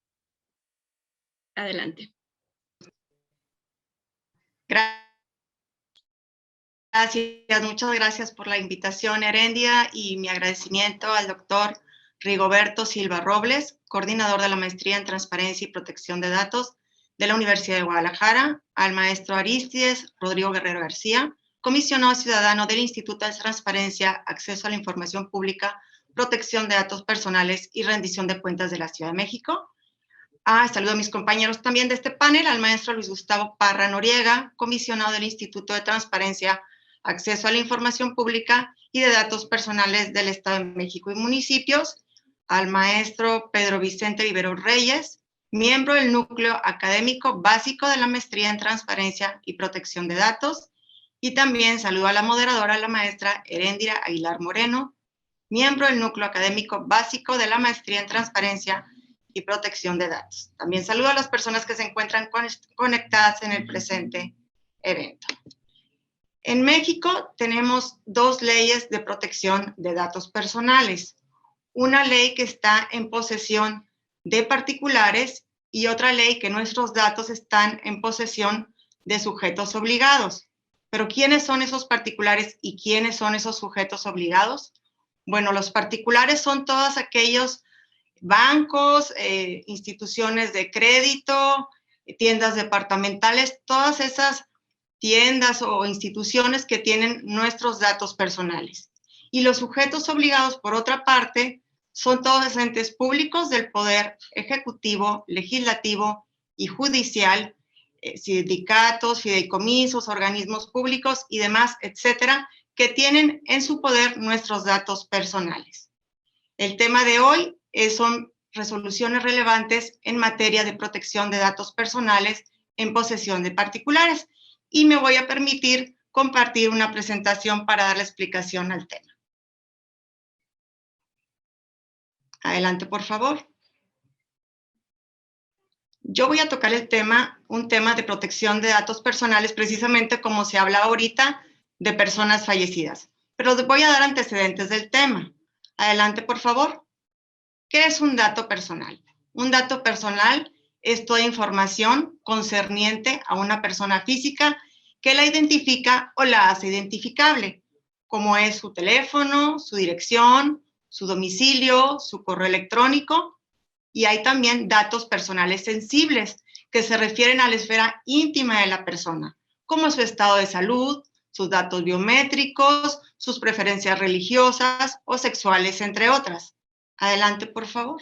Adelante. Gracias, muchas gracias por la invitación, Herendia, y mi agradecimiento al doctor Rigoberto Silva Robles, coordinador de la Maestría en Transparencia y Protección de Datos de la Universidad de Guadalajara, al maestro Aristides Rodrigo Guerrero García, comisionado ciudadano del Instituto de Transparencia, Acceso a la Información Pública, Protección de Datos Personales y Rendición de Cuentas de la Ciudad de México. Saludo a mis compañeros también de este panel, al maestro Luis Gustavo Parra Noriega, comisionado del Instituto de Transparencia, Acceso a la Información Pública y de Datos Personales del Estado de México y municipios, al maestro Pedro Vicente Vivero Reyes, miembro del Núcleo Académico Básico de la Maestría en Transparencia y Protección de Datos, y también saludo a la moderadora, la maestra Heréndira Aguilar Moreno, miembro del Núcleo Académico Básico de la Maestría en Transparencia y Protección de Datos. También saludo a las personas que se encuentran conectadas en el presente evento. En México tenemos dos leyes de protección de datos personales. Una ley que está en posesión de particulares y otra ley que nuestros datos están en posesión de sujetos obligados. Pero ¿quiénes son esos particulares y quiénes son esos sujetos obligados? Bueno, los particulares son todos aquellos bancos, instituciones de crédito, tiendas departamentales, todas esas tiendas o instituciones que tienen nuestros datos personales. Y los sujetos obligados, por otra parte, son todos entes públicos del poder ejecutivo, legislativo y judicial, sindicatos, fideicomisos, organismos públicos y demás, etcétera, que tienen en su poder nuestros datos personales. El tema de hoy son resoluciones relevantes en materia de protección de datos personales en posesión de particulares. Y me voy a permitir compartir una presentación para dar la explicación al tema. Adelante, por favor. Yo voy a tocar un tema de protección de datos personales, precisamente como se habla ahorita de personas fallecidas. Pero les voy a dar antecedentes del tema. Adelante, por favor. ¿Qué es un dato personal? Un dato personal es toda información concerniente a una persona física que la identifica o la hace identificable, como es su teléfono, su dirección, su domicilio, su correo electrónico. Y hay también datos personales sensibles que se refieren a la esfera íntima de la persona, como su estado de salud, sus datos biométricos, sus preferencias religiosas o sexuales, entre otras. Adelante, por favor.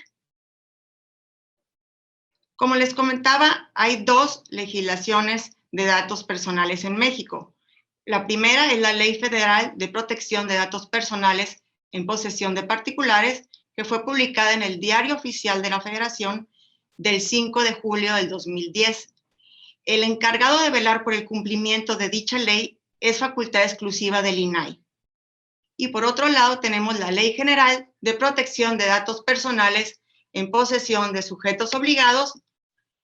Como les comentaba, hay dos legislaciones de datos personales en México. La primera es la Ley Federal de Protección de Datos Personales en posesión de particulares, que fue publicada en el Diario Oficial de la Federación del 5 de julio del 2010. El encargado de velar por el cumplimiento de dicha ley es facultad exclusiva del INAI. Y por otro lado tenemos la Ley General de Protección de Datos Personales en posesión de sujetos obligados,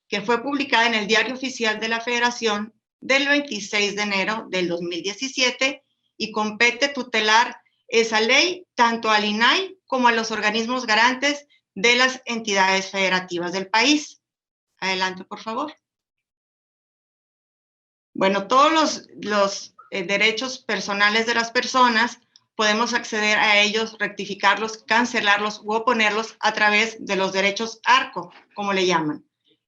que fue publicada en el Diario Oficial de la Federación del 26 de enero del 2017 y compete tutelar esa ley tanto al INAI como a los organismos garantes de las entidades federativas del país. Adelante, por favor. Bueno, todos los derechos personales de las personas podemos acceder a ellos, rectificarlos, cancelarlos u oponerlos a través de los derechos ARCO, como le llaman.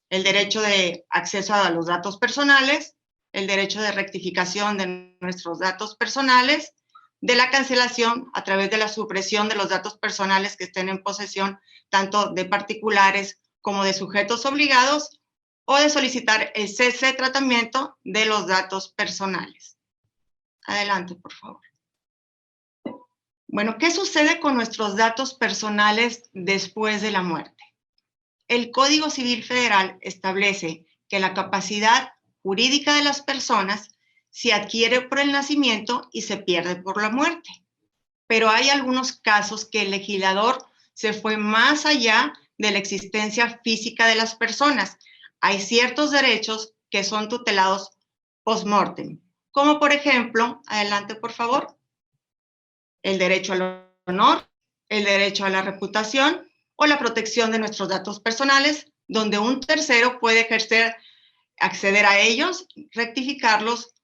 El derecho de acceso a los datos personales, el derecho de rectificación de nuestros datos personales, de la cancelación a través de la supresión de los datos personales que estén en posesión tanto de particulares como de sujetos obligados, o de solicitar el cese de tratamiento de los datos personales. Adelante, por favor. Bueno, ¿qué sucede con nuestros datos personales después de la muerte? El Código Civil Federal establece que la capacidad jurídica de las personas se adquiere por el nacimiento y se pierde por la muerte. pero hay algunos casos que el legislador se fue más allá de la existencia física de las personas. Hay ciertos derechos que son tutelados post-mortem, como por ejemplo, adelante por favor, el derecho al honor, el derecho a la reputación o la protección de nuestros datos personales, donde un tercero puede acceder a ellos, rectificarlos,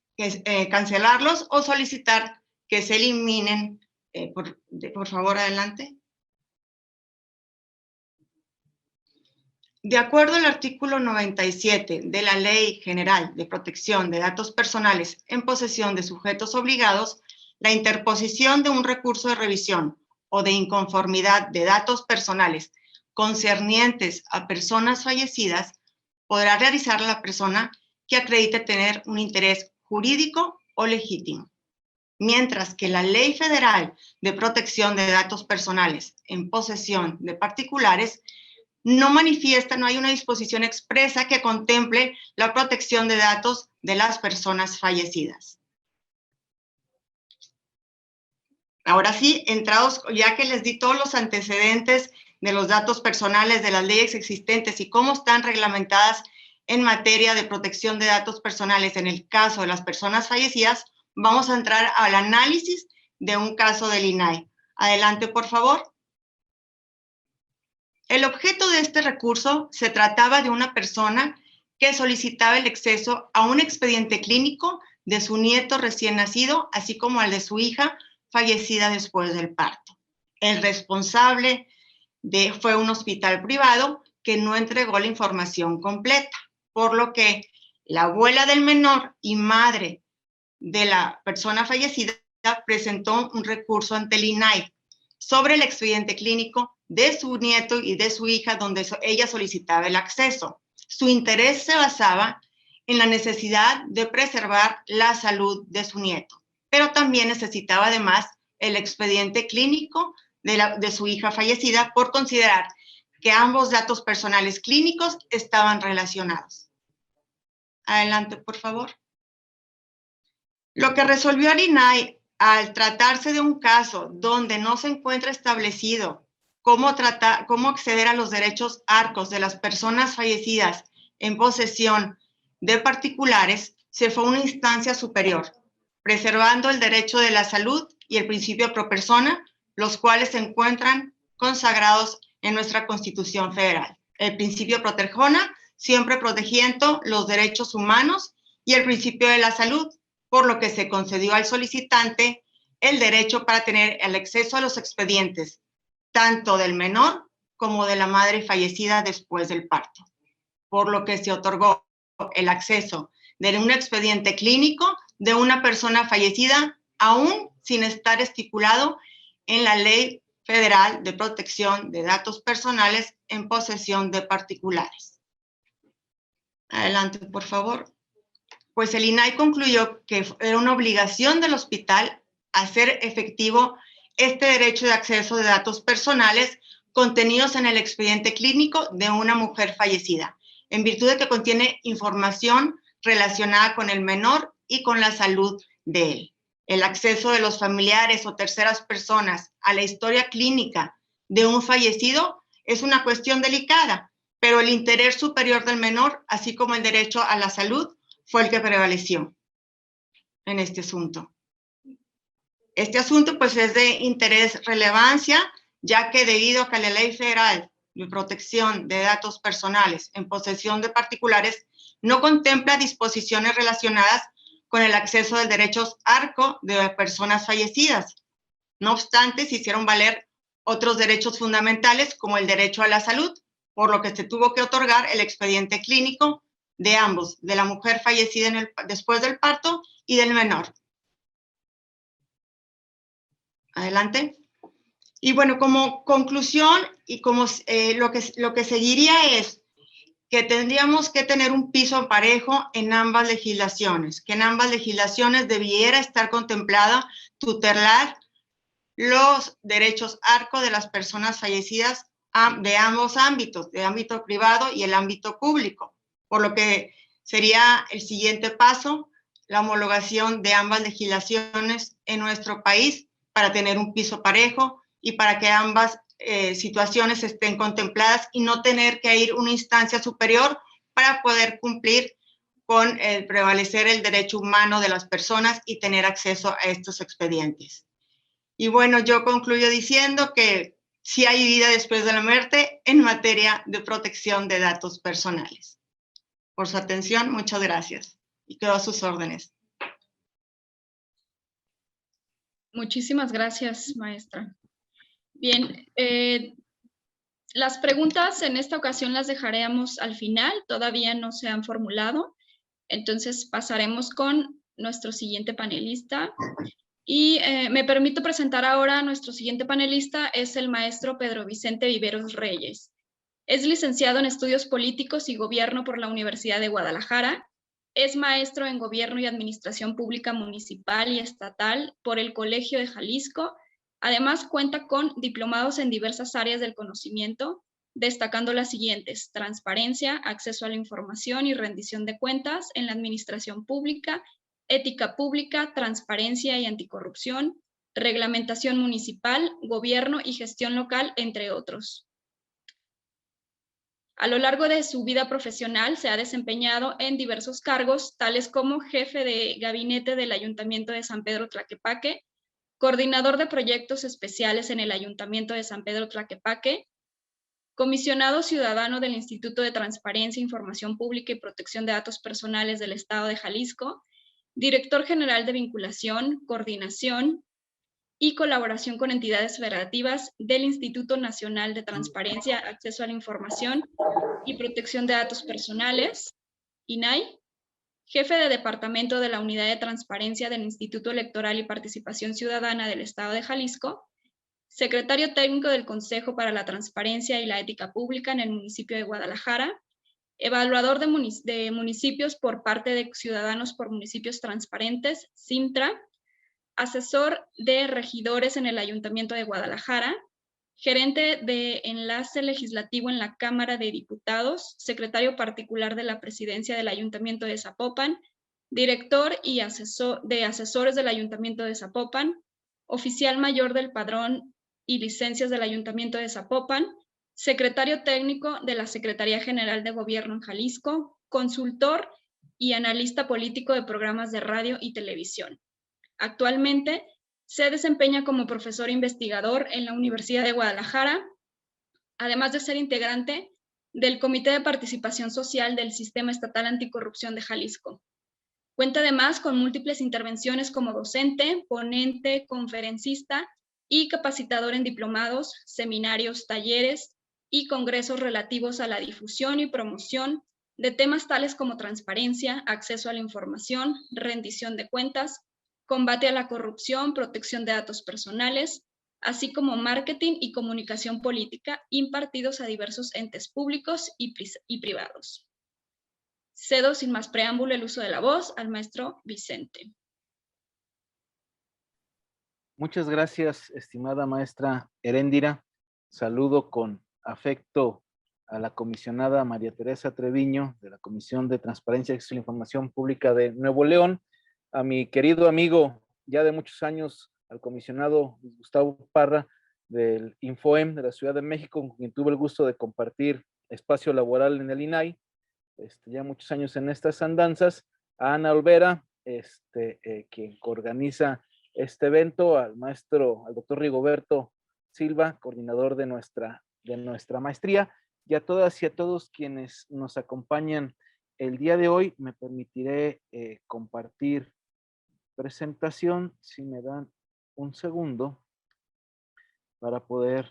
cancelarlos o solicitar que se eliminen. Por favor, adelante. De acuerdo al artículo 97 de la Ley General de Protección de Datos Personales en posesión de sujetos obligados, la interposición de un recurso de revisión o de inconformidad de datos personales concernientes a personas fallecidas podrá realizar la persona que acredite tener un interés jurídico o legítimo. Mientras que la Ley Federal de Protección de Datos Personales en posesión de particulares no hay una disposición expresa que contemple la protección de datos de las personas fallecidas. Ahora sí, entrados, ya que les di todos los antecedentes de los datos personales, de las leyes existentes y cómo están reglamentadas en materia de protección de datos personales en el caso de las personas fallecidas, vamos a entrar al análisis de un caso del INAI. Adelante, por favor. El objeto de este recurso se trataba de una persona que solicitaba el acceso a un expediente clínico de su nieto recién nacido, así como al de su hija fallecida después del parto. El responsable fue un hospital privado que no entregó la información completa, por lo que la abuela del menor y madre de la persona fallecida presentó un recurso ante el INAI sobre el expediente clínico de su nieto y de su hija, donde ella solicitaba el acceso. Su interés se basaba en la necesidad de preservar la salud de su nieto, pero también necesitaba además el expediente clínico de su hija fallecida por considerar que ambos datos personales clínicos estaban relacionados. Adelante, por favor. Lo que resolvió el INAI al tratarse de un caso donde no se encuentra establecido cómo acceder a los derechos ARCOS de las personas fallecidas en posesión de particulares, se fue a una instancia superior, preservando el derecho de la salud y el principio pro persona, los cuales se encuentran consagrados en nuestra Constitución Federal. El principio pro persona, siempre protegiendo los derechos humanos, y el principio de la salud, por lo que se concedió al solicitante el derecho para tener el acceso a los expedientes, tanto del menor como de la madre fallecida después del parto, por lo que se otorgó el acceso de un expediente clínico de una persona fallecida, aún sin estar estipulado en la Ley Federal de Protección de Datos Personales en posesión de particulares. Adelante, por favor. Pues el INAI concluyó que era una obligación del hospital hacer efectivo este derecho de acceso de datos personales contenidos en el expediente clínico de una mujer fallecida, en virtud de que contiene información relacionada con el menor y con la salud de él. El acceso de los familiares o terceras personas a la historia clínica de un fallecido es una cuestión delicada, pero el interés superior del menor, así como el derecho a la salud, fue el que prevaleció en este asunto. Este asunto pues es de interés relevancia, ya que debido a que la Ley Federal de Protección de Datos Personales en posesión de particulares no contempla disposiciones relacionadas con el acceso de derechos ARCO de personas fallecidas. No obstante, se hicieron valer otros derechos fundamentales como el derecho a la salud, por lo que se tuvo que otorgar el expediente clínico de ambos, de la mujer fallecida después del parto y del menor. Adelante. Y bueno, como conclusión y como lo que seguiría es que tendríamos que tener un piso parejo en ambas legislaciones, que en ambas legislaciones debiera estar contemplada tutelar los derechos ARCO de las personas fallecidas de ambos ámbitos, de ámbito privado y el ámbito público, por lo que sería el siguiente paso, la homologación de ambas legislaciones en nuestro país para tener un piso parejo y para que ambas situaciones estén contempladas y no tener que ir a una instancia superior para poder cumplir con el prevalecer el derecho humano de las personas y tener acceso a estos expedientes. Y bueno, yo concluyo diciendo que sí hay vida después de la muerte en materia de protección de datos personales. Por su atención, muchas gracias y quedo a sus órdenes. Muchísimas gracias, maestra. Bien, las preguntas en esta ocasión las dejaremos al final, todavía no se han formulado, entonces pasaremos con nuestro siguiente panelista. Y me permito presentar ahora a nuestro siguiente panelista, es el maestro Pedro Vicente Viveros Reyes. Es licenciado en Estudios Políticos y Gobierno por la Universidad de Guadalajara. Es maestro en Gobierno y Administración Pública Municipal y Estatal por el Colegio de Jalisco. Además, cuenta con diplomados en diversas áreas del conocimiento, destacando las siguientes: transparencia, acceso a la información y rendición de cuentas en la administración pública, ética pública, transparencia y anticorrupción, reglamentación municipal, gobierno y gestión local, entre otros. A lo largo de su vida profesional se ha desempeñado en diversos cargos, tales como jefe de gabinete del Ayuntamiento de San Pedro Tlaquepaque, coordinador de proyectos especiales en el Ayuntamiento de San Pedro Tlaquepaque, comisionado ciudadano del Instituto de Transparencia, Información Pública y Protección de Datos Personales del Estado de Jalisco, director general de vinculación, coordinación y colaboración con entidades federativas del Instituto Nacional de Transparencia, Acceso a la Información y Protección de Datos Personales, INAI, jefe de departamento de la Unidad de Transparencia del Instituto Electoral y Participación Ciudadana del Estado de Jalisco, secretario técnico del Consejo para la Transparencia y la Ética Pública en el municipio de Guadalajara, evaluador de municipios por parte de Ciudadanos por Municipios Transparentes, CIMTRA, asesor de regidores en el Ayuntamiento de Guadalajara, gerente de enlace legislativo en la Cámara de Diputados, secretario particular de la Presidencia del Ayuntamiento de Zapopan, director y de asesores del Ayuntamiento de Zapopan, oficial mayor del Padrón y Licencias del Ayuntamiento de Zapopan, secretario técnico de la Secretaría General de Gobierno en Jalisco, consultor y analista político de programas de radio y televisión. Actualmente se desempeña como profesor investigador en la Universidad de Guadalajara, además de ser integrante del Comité de Participación Social del Sistema Estatal Anticorrupción de Jalisco. Cuenta además con múltiples intervenciones como docente, ponente, conferencista y capacitador en diplomados, seminarios, talleres y congresos relativos a la difusión y promoción de temas tales como transparencia, acceso a la información, rendición de cuentas, combate a la corrupción, protección de datos personales, así como marketing y comunicación política impartidos a diversos entes públicos y privados. Cedo sin más preámbulo el uso de la voz al maestro Vicente. Muchas gracias, estimada maestra Heréndira. Saludo con afecto a la comisionada María Teresa Treviño de la Comisión de Transparencia y Acceso a la Información Pública de Nuevo León, a mi querido amigo ya de muchos años, al comisionado Gustavo Parra del Infoem de la Ciudad de México, con quien tuve el gusto de compartir espacio laboral en el INAI, ya muchos años en estas andanzas, a Ana Olvera, quien organiza este evento, al doctor Rigoberto Silva, coordinador de nuestra maestría, y a todas y a todos quienes nos acompañan el día de hoy. Me permitiré compartir presentación, si me dan un segundo, para poder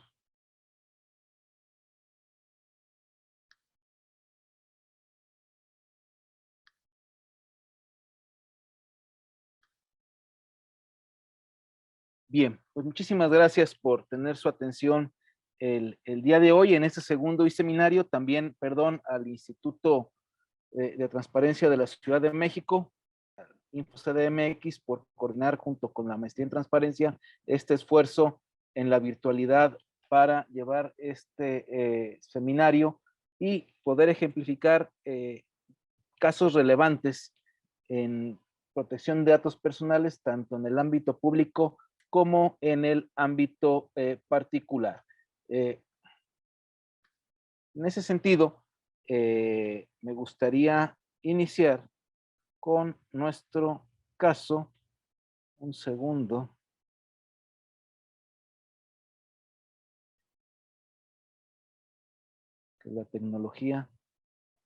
bien, pues muchísimas gracias por tener su atención el día de hoy en este segundo seminario. También, perdón, al Instituto de Transparencia de la Ciudad de México, InfoCDMX, por coordinar junto con la Maestría en Transparencia este esfuerzo en la virtualidad para llevar este seminario y poder ejemplificar casos relevantes en protección de datos personales, tanto en el ámbito público como en el ámbito particular. En ese sentido, me gustaría iniciar con nuestro caso. Un segundo. Que la tecnología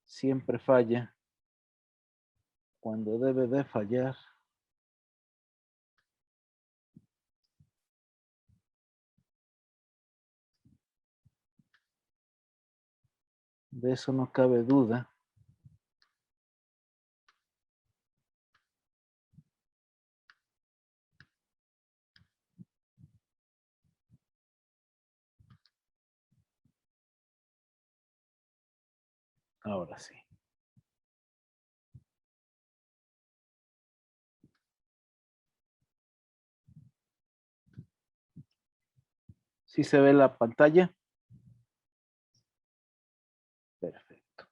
siempre falla cuando debe de fallar. De eso no cabe duda. Ahora sí. ¿Sí se ve la pantalla? Perfecto.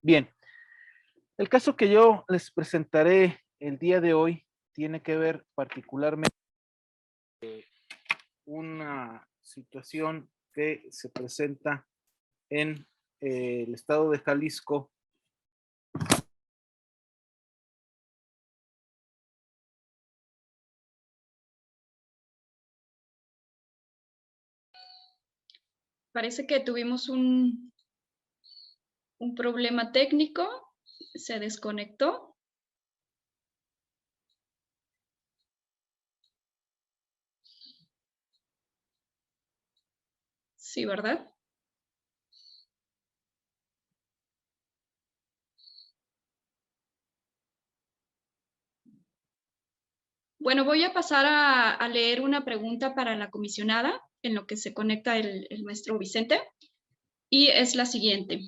Bien. El caso que yo les presentaré el día de hoy tiene que ver particularmente una situación que se presenta en el estado de Jalisco. Parece que tuvimos un problema técnico, se desconectó. Sí, ¿verdad? Bueno, voy a pasar a leer una pregunta para la comisionada, en lo que se conecta el maestro Vicente, y es la siguiente.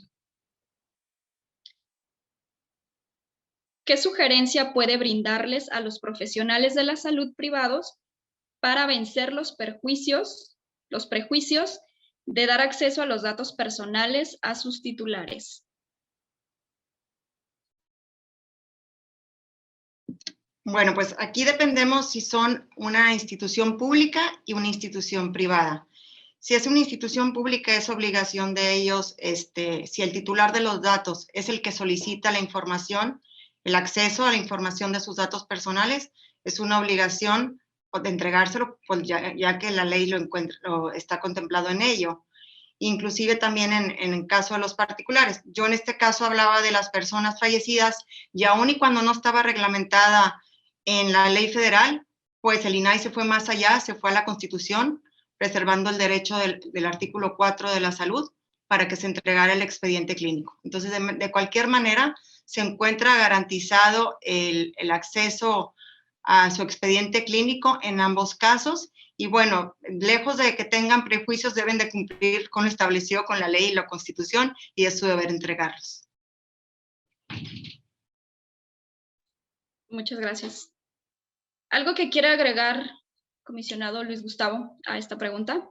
¿Qué sugerencia puede brindarles a los profesionales de la salud privados para vencer los prejuicios de dar acceso a los datos personales a sus titulares? Bueno, pues aquí dependemos si son una institución pública y una institución privada. Si es una institución pública, es obligación de ellos, si el titular de los datos es el que solicita la información, el acceso a la información de sus datos personales, es una obligación de entregárselo, pues ya que la ley lo está contemplado en ello. Inclusive también en el caso de los particulares. Yo en este caso hablaba de las personas fallecidas y aún y cuando no estaba reglamentada en la ley federal, pues el INAI se fue más allá, se fue a la Constitución, preservando el derecho del artículo 4 de la salud para que se entregara el expediente clínico. Entonces, de cualquier manera, se encuentra garantizado el acceso a su expediente clínico en ambos casos. Y bueno, lejos de que tengan prejuicios, deben de cumplir con lo establecido con la ley y la Constitución, y es su deber entregarlos. Muchas gracias. ¿Algo que quiera agregar, comisionado Luis Gustavo, a esta pregunta?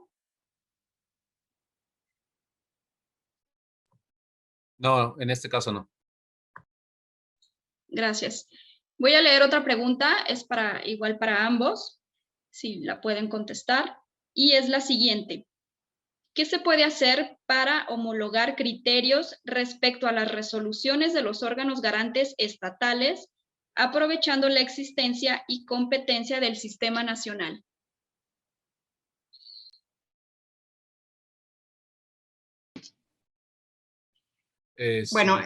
No, en este caso no. Gracias. Voy a leer otra pregunta, es igual para ambos, si la pueden contestar, y es la siguiente. ¿Qué se puede hacer para homologar criterios respecto a las resoluciones de los órganos garantes estatales, aprovechando la existencia y competencia del sistema nacional? Bueno,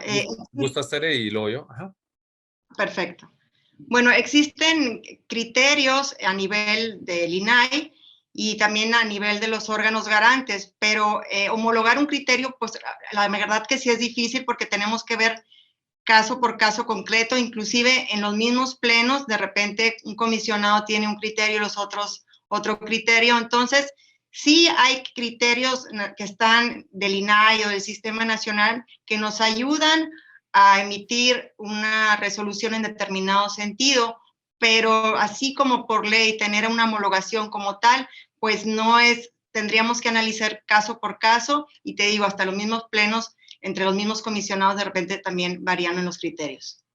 ¿gustas, Tere, y luego yo? Ajá. Perfecto. Bueno, existen criterios a nivel del INAI y también a nivel de los órganos garantes, pero homologar un criterio, pues la verdad que sí es difícil porque tenemos que ver caso por caso concreto, inclusive en los mismos plenos, de repente un comisionado tiene un criterio y los otros otro criterio. Entonces, sí hay criterios que están del INAI o del Sistema Nacional que nos ayudan a emitir una resolución en determinado sentido, pero así como por ley tener una homologación como tal, pues no es, tendríamos que analizar caso por caso, y te digo, hasta los mismos plenos, entre los mismos comisionados de repente también varían en los criterios.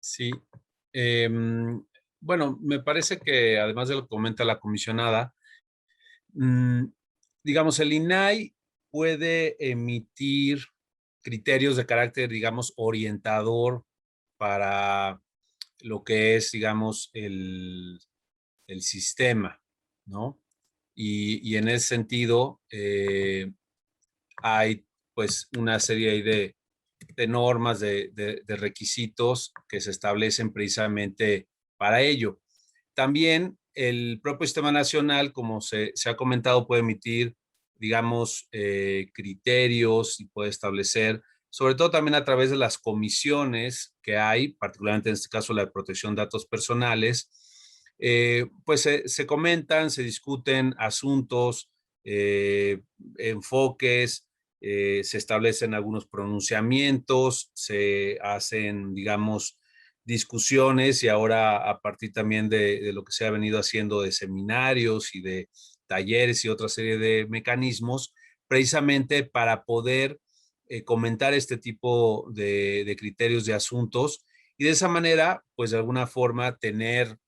Sí. Bueno, me parece que además de lo que comenta la comisionada, digamos, el INAI puede emitir criterios de carácter, digamos, orientador para lo que es, digamos, el sistema, ¿no? Y en ese sentido, hay pues una serie de normas, de requisitos que se establecen precisamente para ello. También el propio sistema nacional, como se ha comentado, puede emitir, digamos, criterios y puede establecer, sobre todo también a través de las comisiones que hay, particularmente en este caso la de protección de datos personales, pues se comentan, se discuten asuntos, enfoques, se establecen algunos pronunciamientos, se hacen, digamos, discusiones y ahora a partir también de lo que se ha venido haciendo de seminarios y de talleres y otra serie de mecanismos, precisamente para poder comentar este tipo de criterios de asuntos y de esa manera, pues de alguna forma tener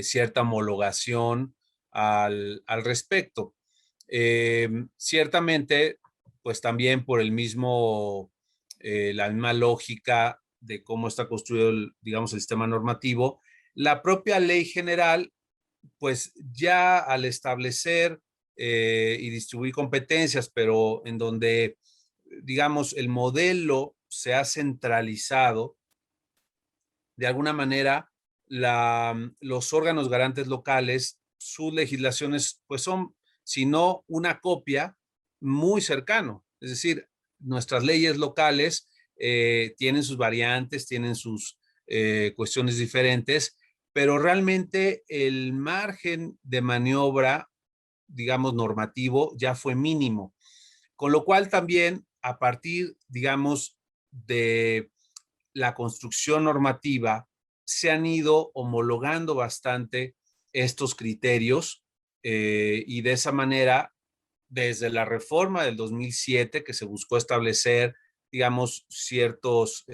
cierta homologación al respecto. Ciertamente, pues también por el mismo, la misma lógica de cómo está construido, digamos, el sistema normativo, la propia ley general, pues ya al establecer y distribuir competencias, pero en donde, digamos, el modelo se ha centralizado, de alguna manera, los órganos garantes locales, sus legislaciones, pues son, si no una copia, muy cercano. Es decir, nuestras leyes locales tienen sus variantes, tienen sus cuestiones diferentes, pero realmente el margen de maniobra, digamos, normativo ya fue mínimo. Con lo cual también a partir, digamos, de la construcción normativa, se han ido homologando bastante estos criterios y de esa manera, desde la reforma del 2007, que se buscó establecer, digamos, ciertos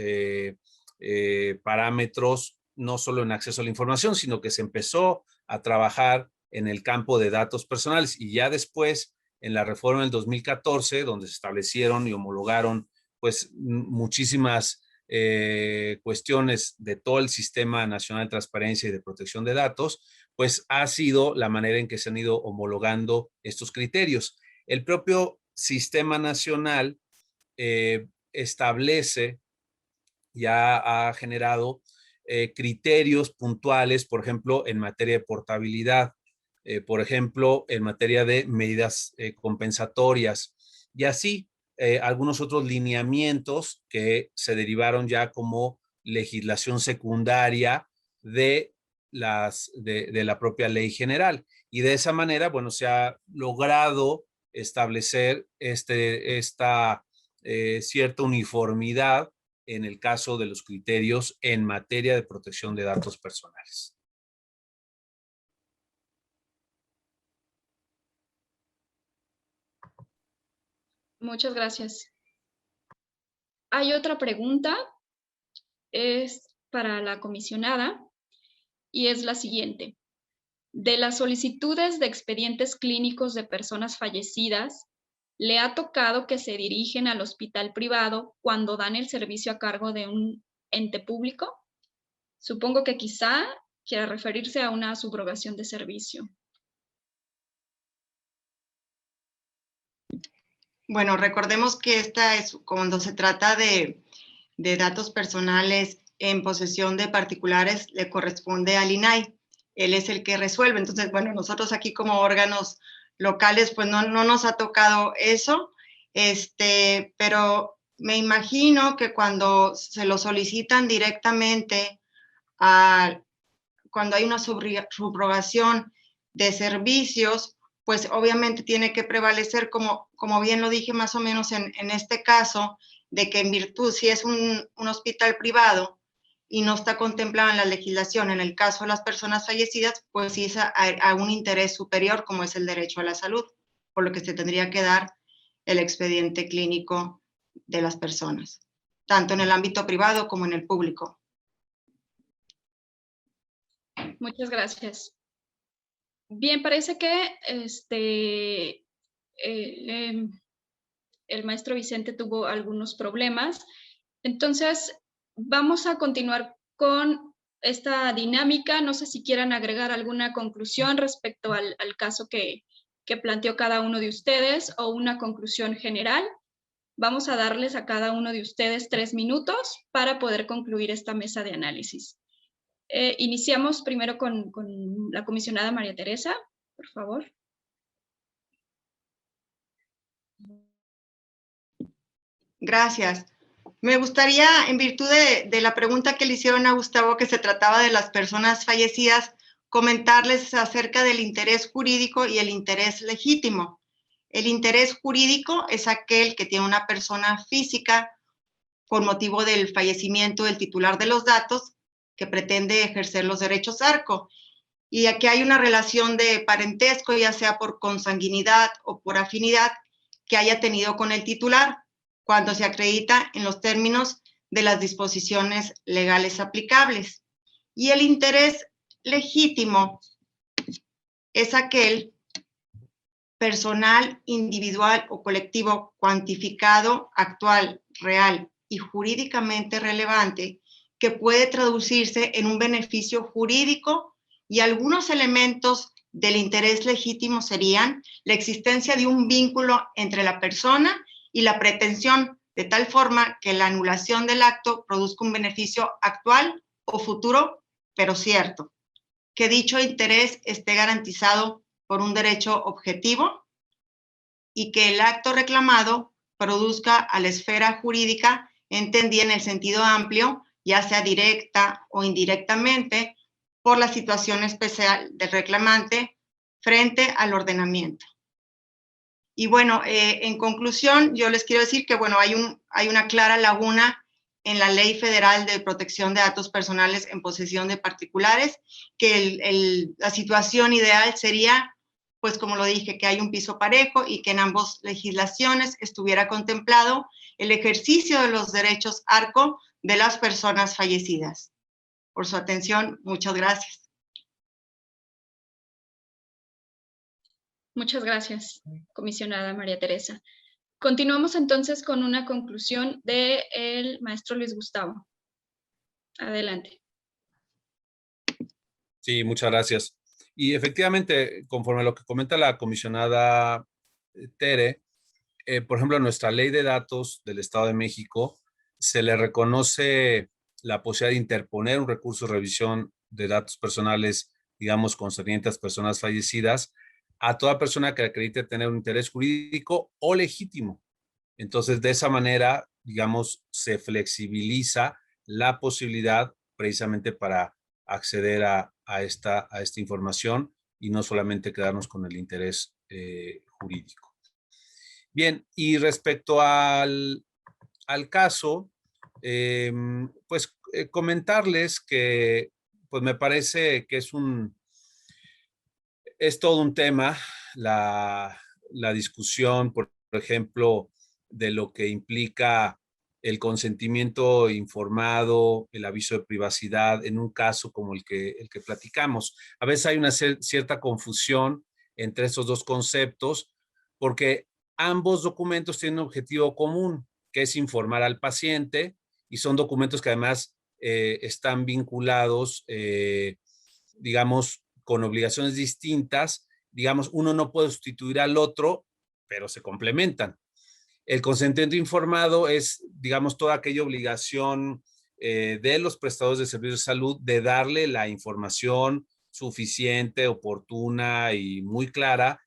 parámetros, no solo en acceso a la información, sino que se empezó a trabajar en el campo de datos personales y ya después, en la reforma del 2014, donde se establecieron y homologaron pues muchísimas cuestiones de todo el Sistema Nacional de Transparencia y de Protección de Datos, pues ha sido la manera en que se han ido homologando estos criterios. El propio Sistema Nacional establece, ya ha generado criterios puntuales, por ejemplo, en materia de portabilidad, por ejemplo, en materia de medidas compensatorias y así algunos otros lineamientos que se derivaron ya como legislación secundaria de la propia ley general. Y de esa manera, bueno, se ha logrado establecer esta cierta uniformidad en el caso de los criterios en materia de protección de datos personales. Muchas gracias. Hay otra pregunta, es para la comisionada y es la siguiente. De las solicitudes de expedientes clínicos de personas fallecidas, ¿le ha tocado que se dirigen al hospital privado cuando dan el servicio a cargo de un ente público? Supongo que quizá quiera referirse a una subrogación de servicio. Bueno, recordemos que esta es cuando se trata de datos personales en posesión de particulares, le corresponde al INAI. Él es el que resuelve. Entonces, bueno, nosotros aquí como órganos locales, pues no nos ha tocado eso, pero me imagino que cuando se lo solicitan directamente, cuando hay una subrogación de servicios, pues obviamente tiene que prevalecer, como bien lo dije más o menos en este caso, de que en virtud, si es un hospital privado y no está contemplado en la legislación, en el caso de las personas fallecidas, pues sí es a un interés superior, como es el derecho a la salud, por lo que se tendría que dar el expediente clínico de las personas, tanto en el ámbito privado como en el público. Muchas gracias. Bien, parece que el maestro Vicente tuvo algunos problemas. Entonces, vamos a continuar con esta dinámica. No sé si quieran agregar alguna conclusión respecto al caso que planteó cada uno de ustedes o una conclusión general. Vamos a darles a cada uno de ustedes 3 minutos para poder concluir esta mesa de análisis. Iniciamos primero con la comisionada María Teresa, por favor. Gracias. Me gustaría, en virtud de la pregunta que le hicieron a Gustavo, que se trataba de las personas fallecidas, comentarles acerca del interés jurídico y el interés legítimo. El interés jurídico es aquel que tiene una persona física por motivo del fallecimiento del titular de los datos que pretende ejercer los derechos ARCO. Y aquí hay una relación de parentesco, ya sea por consanguinidad o por afinidad, que haya tenido con el titular, cuando se acredita en los términos de las disposiciones legales aplicables. Y el interés legítimo es aquel personal, individual o colectivo cuantificado, actual, real y jurídicamente relevante, que puede traducirse en un beneficio jurídico, y algunos elementos del interés legítimo serían la existencia de un vínculo entre la persona y la pretensión, de tal forma que la anulación del acto produzca un beneficio actual o futuro, pero cierto, que dicho interés esté garantizado por un derecho objetivo y que el acto reclamado produzca a la esfera jurídica entendida en el sentido amplio, ya sea directa o indirectamente, por la situación especial del reclamante frente al ordenamiento. Y bueno, en conclusión, yo les quiero decir que bueno, hay una clara laguna en la Ley Federal de Protección de Datos Personales en posesión de particulares, que la situación ideal sería, pues como lo dije, que hay un piso parejo y que en ambas legislaciones estuviera contemplado el ejercicio de los derechos ARCO de las personas fallecidas. Por su atención, muchas gracias. Muchas gracias, comisionada María Teresa. Continuamos entonces con una conclusión del maestro Luis Gustavo. Adelante. Sí, muchas gracias. Y efectivamente, conforme a lo que comenta la comisionada Tere, por ejemplo, en nuestra ley de datos del Estado de México se le reconoce la posibilidad de interponer un recurso de revisión de datos personales, digamos, concernientes a personas fallecidas, a toda persona que acredite tener un interés jurídico o legítimo. Entonces, de esa manera, digamos, se flexibiliza la posibilidad precisamente para acceder a esta información y no solamente quedarnos con el interés jurídico. Bien, y respecto al caso, pues comentarles que pues me parece que es todo un tema la discusión, por ejemplo, de lo que implica el consentimiento informado, el aviso de privacidad en un caso como el que platicamos. A veces hay una cierta confusión entre estos dos conceptos porque ambos documentos tienen un objetivo común, que es informar al paciente, y son documentos que además están vinculados, digamos, con obligaciones distintas. Digamos, uno no puede sustituir al otro, pero se complementan. El consentimiento informado es, digamos, toda aquella obligación de los prestadores de servicios de salud de darle la información suficiente, oportuna y muy clara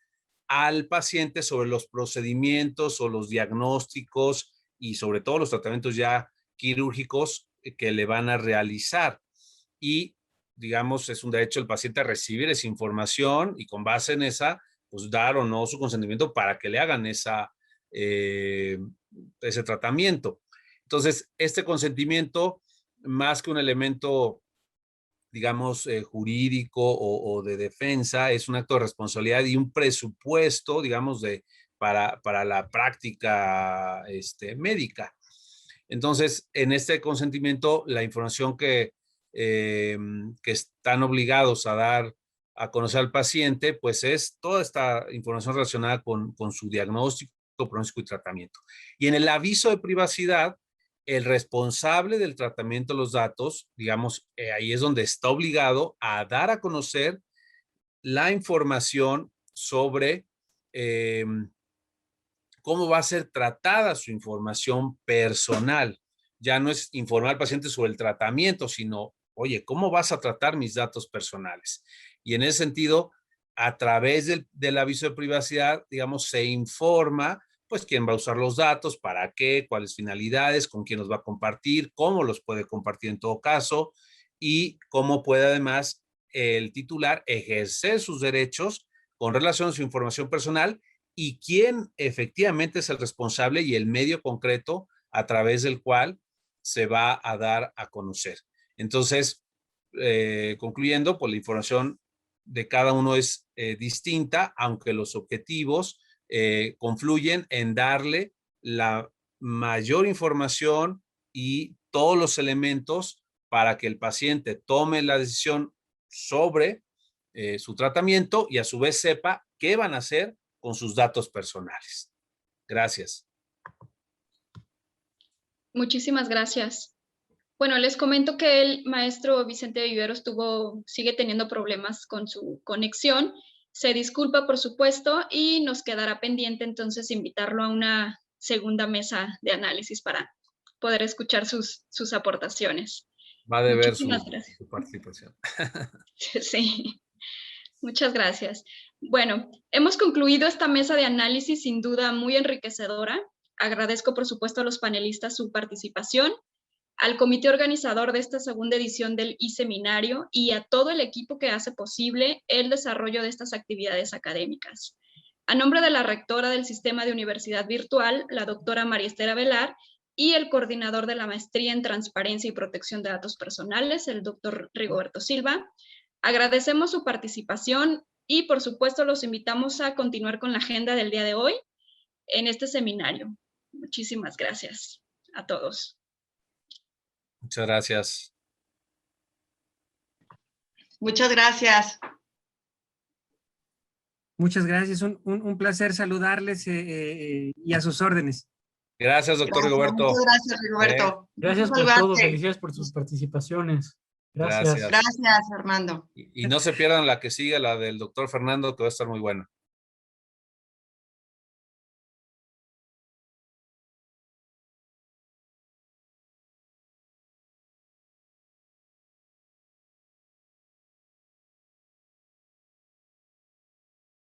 al paciente sobre los procedimientos o los diagnósticos y sobre todo los tratamientos ya quirúrgicos que le van a realizar. Y, digamos, es un derecho del paciente a recibir esa información y con base en esa, pues dar o no su consentimiento para que le hagan ese tratamiento. Entonces, este consentimiento, más que un elemento, digamos, jurídico o de defensa, es un acto de responsabilidad y un presupuesto, digamos, para la práctica médica. Entonces, en este consentimiento, la información que que están obligados a dar a conocer al paciente, pues es toda esta información relacionada con su diagnóstico, pronóstico y tratamiento. Y en el aviso de privacidad, el responsable del tratamiento de los datos, digamos, ahí es donde está obligado a dar a conocer la información sobre cómo va a ser tratada su información personal. Ya no es informar al paciente sobre el tratamiento, sino, oye, ¿cómo vas a tratar mis datos personales? Y en ese sentido, a través del aviso de privacidad, digamos, se informa, pues, quién va a usar los datos, para qué, cuáles finalidades, con quién los va a compartir, cómo los puede compartir en todo caso, y cómo puede además el titular ejercer sus derechos con relación a su información personal y quién efectivamente es el responsable y el medio concreto a través del cual se va a dar a conocer. Entonces, concluyendo, pues la información de cada uno es distinta, aunque los objetivos confluyen en darle la mayor información y todos los elementos para que el paciente tome la decisión sobre su tratamiento y a su vez sepa qué van a hacer con sus datos personales. Gracias. Muchísimas gracias. Bueno, les comento que el maestro Vicente Viveros sigue teniendo problemas con su conexión. Se disculpa, por supuesto, y nos quedará pendiente entonces invitarlo a una segunda mesa de análisis para poder escuchar sus aportaciones. Va a deber su participación. Sí, muchas gracias. Bueno, hemos concluido esta mesa de análisis sin duda muy enriquecedora. Agradezco, por supuesto, a los panelistas su participación, al comité organizador de esta segunda edición del e-seminario y a todo el equipo que hace posible el desarrollo de estas actividades académicas. A nombre de la rectora del Sistema de Universidad Virtual, la doctora María Esther Avelar, y el coordinador de la Maestría en Transparencia y Protección de Datos Personales, el doctor Rigoberto Silva, agradecemos su participación y, por supuesto, los invitamos a continuar con la agenda del día de hoy en este seminario. Muchísimas gracias a todos. Muchas gracias. Muchas gracias. Muchas gracias. Un placer saludarles y a sus órdenes. Gracias, doctor Rigoberto. Muchas gracias, Rigoberto. Gracias por todo. Felicidades por sus participaciones. Gracias. Gracias, Armando. Y no se pierdan la que sigue, la del doctor Fernando, que va a estar muy buena.